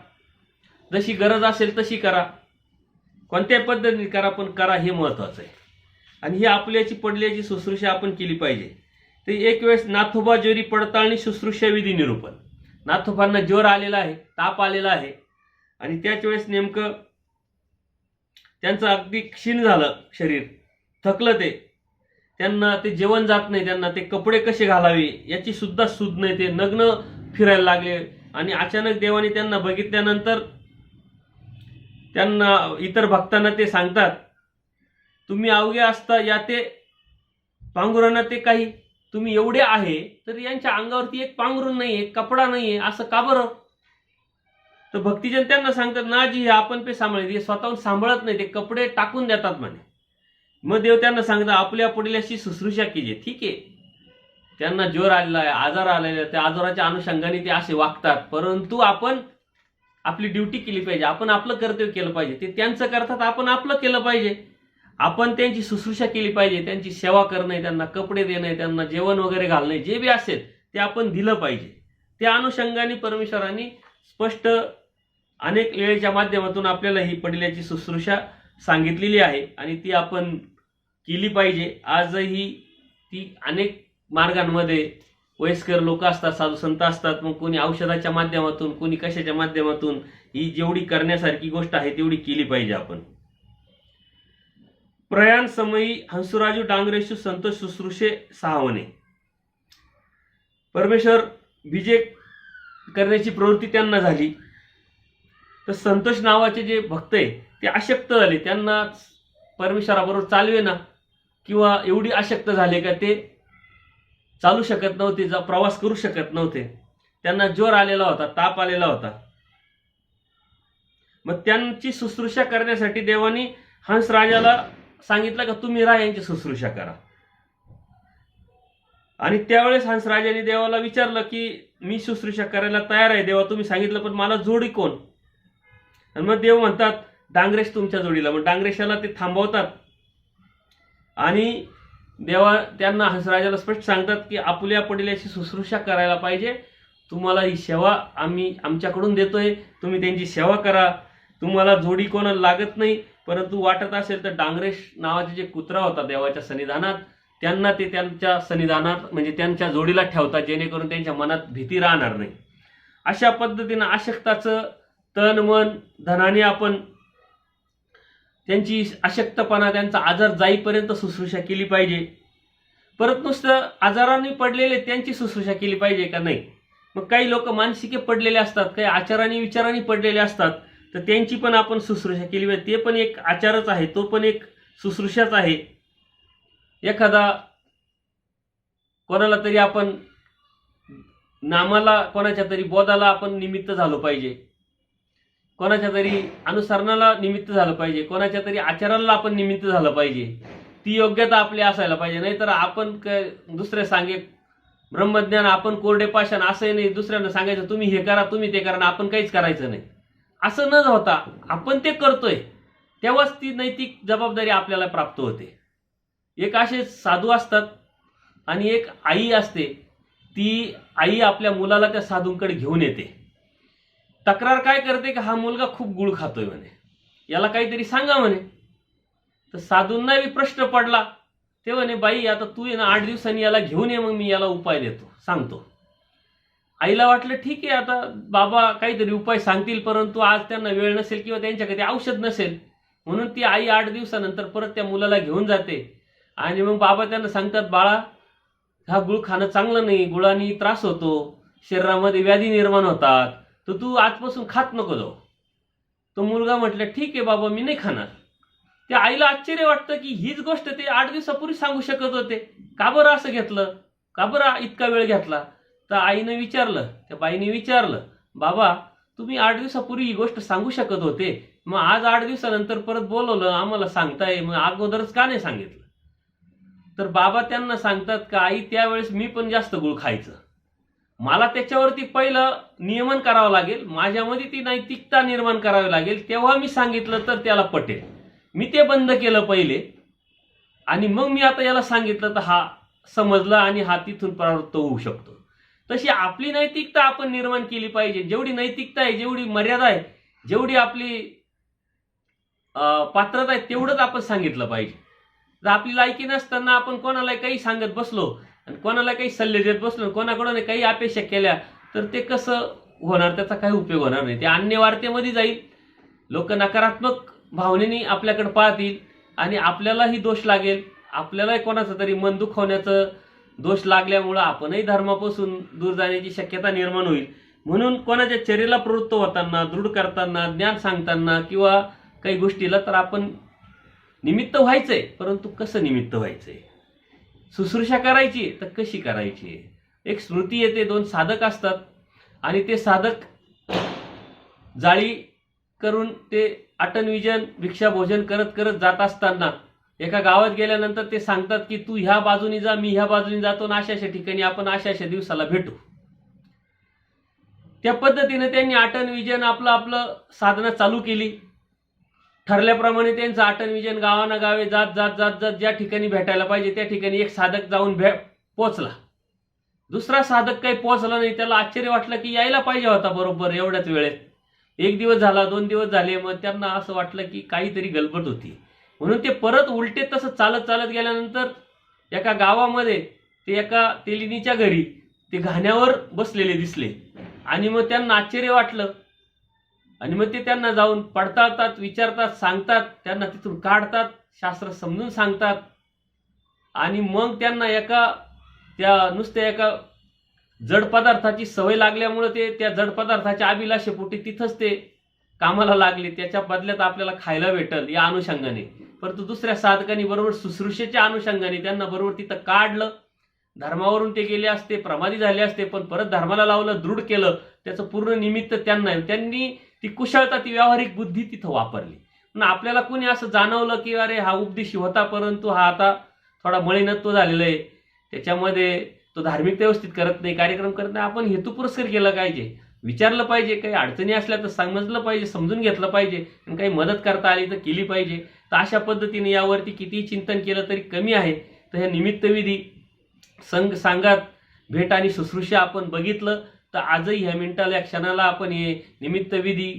जशी गरज असेल तशी करा, कोणत्या पद्धतीने करा, पण करा हे महत्त्वाचं आहे. आणि ही आपल्याची पडल्याची शुश्रूषा आपण केली पाहिजे. तर एक वेळेस नाथोबा ज्वरी पडताळणी शुश्रूषा विधी निरूपण. नाथोबांना ज्वर आलेला आहे, ताप आलेला आहे आणि त्याच वेळेस नेमकं त्यांचं अगदी क्षीण झालं, शरीर थकलं, त्यांना ते जेवण जात नाही, त्यांना ते कपडे कसे घालावे याची सुद्धा सूद नाही, ते नग्न फिरायला लागले. आणि अचानक देवाने त्यांना बघितल्यानंतर त्यांना, इतर भक्तांना ते सांगतात, तुम्ही अवघे असता या ते पांघरुणा ते काही, तुम्ही एवढे आहे तर यांच्या अंगावरती एक पांघरुण नाही, एक कपडा नाहीये, असं का बरं? तर भक्तिजन त्यांना सांगतात, नाजी हे आपण पे सांभाळले, स्वतःहून सांभाळत नाही, ते कपडे टाकून देतात म्हणे. मग देव त्यांना सांगतात, आपल्या पडल्याशी शुश्रूषा कीजे. ठीक आहे, त्यांना ज्वर आलेला आहे, आजार आलेला आहे, त्या आजाराच्या अनुषंगाने ते असे वागतात, परंतु आपण आपली ड्युटी केली पाहिजे, आपण आपलं कर्तव्य केलं पाहिजे. ते त्यांचं करतात, आपण आपलं केलं पाहिजे. आपण त्यांची शुश्रूषा केली पाहिजे, त्यांची सेवा करणे, त्यांना कपडे देणे, त्यांना जेवण वगैरे घालणे, जे बी असेल ते आपण दिलं पाहिजे. त्या अनुषंगाने परमेश्वरांनी स्पष्ट अनेक वेळेच्या माध्यमातून आपल्याला ही पडिल्याची शुश्रूषा सांगितलेली आहे आणि ती आपण केली पाहिजे. आजही ती अनेक मार्गांमध्ये वयस्कर लोक असतात, साधू संत असतात, मग कोणी औषधाच्या माध्यमातून, कोणी कशाच्या माध्यमातून, ही जेवढी करण्यासारखी गोष्ट आहे तेवढी केली पाहिजे आपण. प्रयाण समयी हंसराजू डांगरेशू संतोष शुश्रूषे सहावणे. परमेश्वर विजय करण्याची प्रवृत्ती त्यांना झाली, तर संतोष नावाचे जे भक्त आहे ते अशक्त झाले. त्यांना परमेश्वराबरोबर चालवेना किंवा एवढी अशक्त झाले का ते चालू शकत नव्हते, प्रवास करू शकत नव्हते. त्यांना ज्वर आलेला होता, ताप आलेला होता. मग त्यांची शुश्रूषा करण्यासाठी देवानी हंसराजाला सांगितलं का तुम्ही राहा, यांची शुश्रूषा करा. आणि त्यावेळेस हंसराजाने देवाला विचारलं की मी शुश्रूषा करायला तयार आहे देवा, तुम्ही सांगितलं, पण मला जोडी कोण? आणि मग देव म्हणतात डांगरेश तुमच्या जोडीला. मग डांगरेशाला ते थांबवतात आणि देवा त्यांना हंसराजाला स्पष्ट सांगतात की आपल्या पडिल्याची शुश्रूषा करायला पाहिजे, तुम्हाला ही सेवा आम्ही आमच्याकडून देतोय, तुम्ही त्यांची सेवा करा. तुम्हाला जोडी कोणाला लागत नाही, परंतु वाटत असेल तर डांगरेश नावाचे जे कुत्रा होता देवाच्या सन्निधानात, त्यांना ते त्यांच्या सन्निधानात म्हणजे त्यांच्या जोडीला ठेवतात, जेणेकरून त्यांच्या मनात भीती राहणार नाही. अशा पद्धतीनं अशक्ताचं तन मन धनाने आपण त्यांची अशक्तपणा, त्यांचा आजार जाईपर्यंत शुश्रूषा केली पाहिजे. परत नुसतं आजाराने पडलेले त्यांची शुश्रूषा केली पाहिजे का? नाही. मग काही लोक मानसिके पडलेले असतात, काही आचाराने विचाराने पडलेले असतात, तर त्यांची पण आपण शुश्रूषा केली पाहिजे. ते पण एक आचारच आहे, तो पण एक शुश्रूषाच आहे. एखादा कोणाला तरी आपण नामाला, कोणाच्या तरी बोधाला आपण निमित्त झालो पाहिजे, कोणाच्या तरी अनुसरणाला निमित्त झालं पाहिजे, कोणाच्या तरी आचरणाला आपण निमित्त झालं पाहिजे. ती योग्यता आपली असायला पाहिजे. नाहीतर आपण दुसरे सांगे ब्रह्मज्ञान, आपण कोरडे पाषाण असंही नाही, दुसऱ्यांना सांगायचं तुम्ही हे करा, तुम्ही ते करा, आपण काहीच करायचं नाही. असं न होता आपण ते करतोय, तेव्हाच ती नैतिक जबाबदारी आपल्याला प्राप्त होते. एक असे साधू असतात आणि एक आई असते. ती आई आपल्या मुलाला त्या साधूंकडे घेऊन येते. तक्रार काय करते की हा मुलगा खूप गुळ खातोय म्हणे, याला काहीतरी सांगा म्हणे. तर साधूंना बी प्रश्न पडला. ते म्हणे बाई आता तू आहे ना 8 दिवसांनी याला घेऊन ये, मग मी याला उपाय देतो, सांगतो. आईला वाटलं ठीक आहे, आता बाबा काहीतरी उपाय सांगतील, परंतु आज त्यांना वेळ नसेल किंवा त्यांच्याकडे औषध नसेल, म्हणून ती आई 8 दिवसानंतर परत त्या मुलाला घेऊन जाते. आणि मग बाबा त्यांना सांगतात बाळा हा गुळ खाणं चांगलं नाही, गुळाने त्रास होतो, शरीरामध्ये व्याधी निर्माण होतात, तर तू आजपासून खात नको जाऊ. तो मुलगा म्हटलं ठीक आहे बाबा मी नाही खाणार. त्या आईला आश्चर्य वाटतं की हीच गोष्ट ते 8 दिवसापूर्वी सांगू शकत होते, का बरं असं घेतलं, का बरं इतका वेळ घेतला? तर आईने विचारलं, त्या बाईने विचारलं, बाबा तुम्ही 8 दिवसापूर्वी ही गोष्ट सांगू शकत होते, मग आज 8 दिवसानंतर परत बोलवलं आम्हाला सांगताय, मग अगोदरच का नाही सांगितलं? तर बाबा त्यांना सांगतात का आई त्यावेळेस मी पण जास्त गुळ खायचं, मला त्याच्यावरती पहिलं नियमन करावं लागेल, माझ्यामध्ये ती नैतिकता निर्माण करावी लागेल, तेव्हा मी सांगितलं तर त्याला पटेल. मी ते बंद केलं पहिले आणि मग मी आता याला सांगितलं तर हा समजला आणि हा तिथून प्रवृत्त होऊ शकतो. तशी आपली नैतिकता आपण निर्माण केली पाहिजे. जेवढी नैतिकता आहे, जेवढी मर्यादा आहे, जेवढी आपली पात्रता आहे तेवढंच आपण सांगितलं पाहिजे. जर आपली लायकी नसताना आपण कोणाला काही सांगत बसलो आणि कोणाला काही सल्ले देत बसलो, कोणाकडून काही अपेक्षा केल्या, तर ते कसं होणार, त्याचा काही उपयोग होणार नाही. ते अन्य वार्तेमध्ये जाईल, लोक नकारात्मक भावनेने आपल्याकडे पाहतील आणि आपल्यालाही दोष लागेल, आपल्यालाही कोणाचं तरी मन दुखवण्याचं दोष लागल्यामुळं आपणही धर्मापासून दूर जाण्याची शक्यता निर्माण होईल. म्हणून कोणाच्या चर्येला प्रवृत्त होताना, दृढ करताना, ज्ञान सांगताना किंवा काही गोष्टीला तर आपण निमित्त व्हायचंय, परंतु कसं निमित्त व्हायचंय, शुश्रूषा करायची तर कशी करायची. एक स्मृती येते, 2 साधक असतात आणि ते साधक जाळी करून ते अटन विजन भिक्षा भोजन करत करत जात असताना एका गावात गेल्यानंतर ते सांगतात की तू ह्या बाजूनी जा, मी ह्या बाजूनी जातो, अशा अशा ठिकाणी आपण अशा अशा दिवसाला भेटू. त्या पद्धतीने त्यांनी अटन विजन आपलं साधना चालू केली ठरल्याप्रमाणे त्यांचं आटन विजन गावाना गावे जात जात जात जात ज्या ठिकाणी भेटायला पाहिजे त्या ठिकाणी एक साधक जाऊन पोचला. दुसरा साधक काही पोचला नाही. त्याला आश्चर्य वाटलं की यायला पाहिजे होता बरोबर एवढ्याच वेळेत. 1 दिवस झाला, 2 दिवस झाले, मग त्यांना असं वाटलं की काहीतरी गडबड होती. म्हणून ते परत उलटे तसं चालत चालत गेल्यानंतर एका गावामध्ये ते एका तेलिनीच्या घरी ते घाण्यावर बसलेले दिसले. आणि मग त्यांना आश्चर्य वाटलं. आणि मग ते त्यांना जाऊन पडताळतात, विचारतात, सांगतात, त्यांना तिथून काढतात, शास्त्र समजून सांगतात. आणि मग त्यांना नुसत्या एका जड पदार्थाची सवय लागल्यामुळे ते त्या जड पदार्थाच्या अभिलाषेपोटी तिथंच ते कामाला लागले. त्याच्या बदल्यात आपल्याला खायला भेटल या अनुषंगाने. परंतु दुसऱ्या साधकांनी बरोबर शुश्रूषेच्या अनुषंगाने त्यांना बरोबर तिथं काढलं. धर्मावरून ते गेले असते, प्रमादी झाले असते, पण परत धर्माला लावलं, दृढ केलं. त्याचं पूर्ण निमित्त त्यांनी ती कुशलता, ती व्यावहारिक बुद्धी तिथं वापरली. पण आपल्याला कोणी असं जाणवलं की अरे हा उपदेशी होता, परंतु हा आता थोडा मळीनत्व झालेला आहे, त्याच्यामध्ये तो धार्मिकता व्यवस्थित करत नाही, कार्यक्रम करत नाही. आपण हेतुपुरस्कार केलं पाहिजे, विचारलं पाहिजे, काही अडचणी असल्या तर समजलं पाहिजे, समजून घेतलं पाहिजे, आणि काही मदत करता आली तर केली पाहिजे. तर अशा पद्धतीने यावरती कितीही चिंतन केलं तरी कमी आहे. तर ह्या निमित्तविधी सांगात भेट आणि शुश्रूषा आपण बघितलं तर आजही ह्या मिनिटाला, या क्षणाला आपण हे निमित्तविधी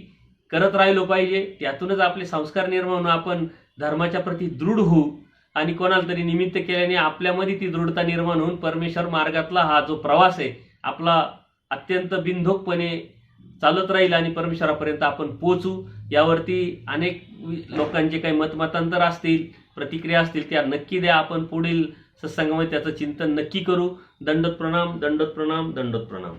करत राहिलो पाहिजे. त्यातूनच आपले संस्कार निर्माण होऊन आपण धर्माच्या प्रती दृढ होऊ. आणि कोणाला तरी निमित्त केल्याने आपल्यामध्ये ती दृढता निर्माण होऊन परमेश्वर मार्गातला हा जो प्रवास आहे आपला अत्यंत बिनधोकपणे चालत राहील आणि परमेश्वरापर्यंत आपण पोहोचू. यावरती अनेक लोकांचे काही मतमतांतर असतील, प्रतिक्रिया असतील, त्या नक्की द्या. आपण पुढील सत्संगामध्ये त्याचं चिंतन नक्की करू. दंडोत प्रणाम, दंडोत प्रणाम, दंडोत प्रणाम.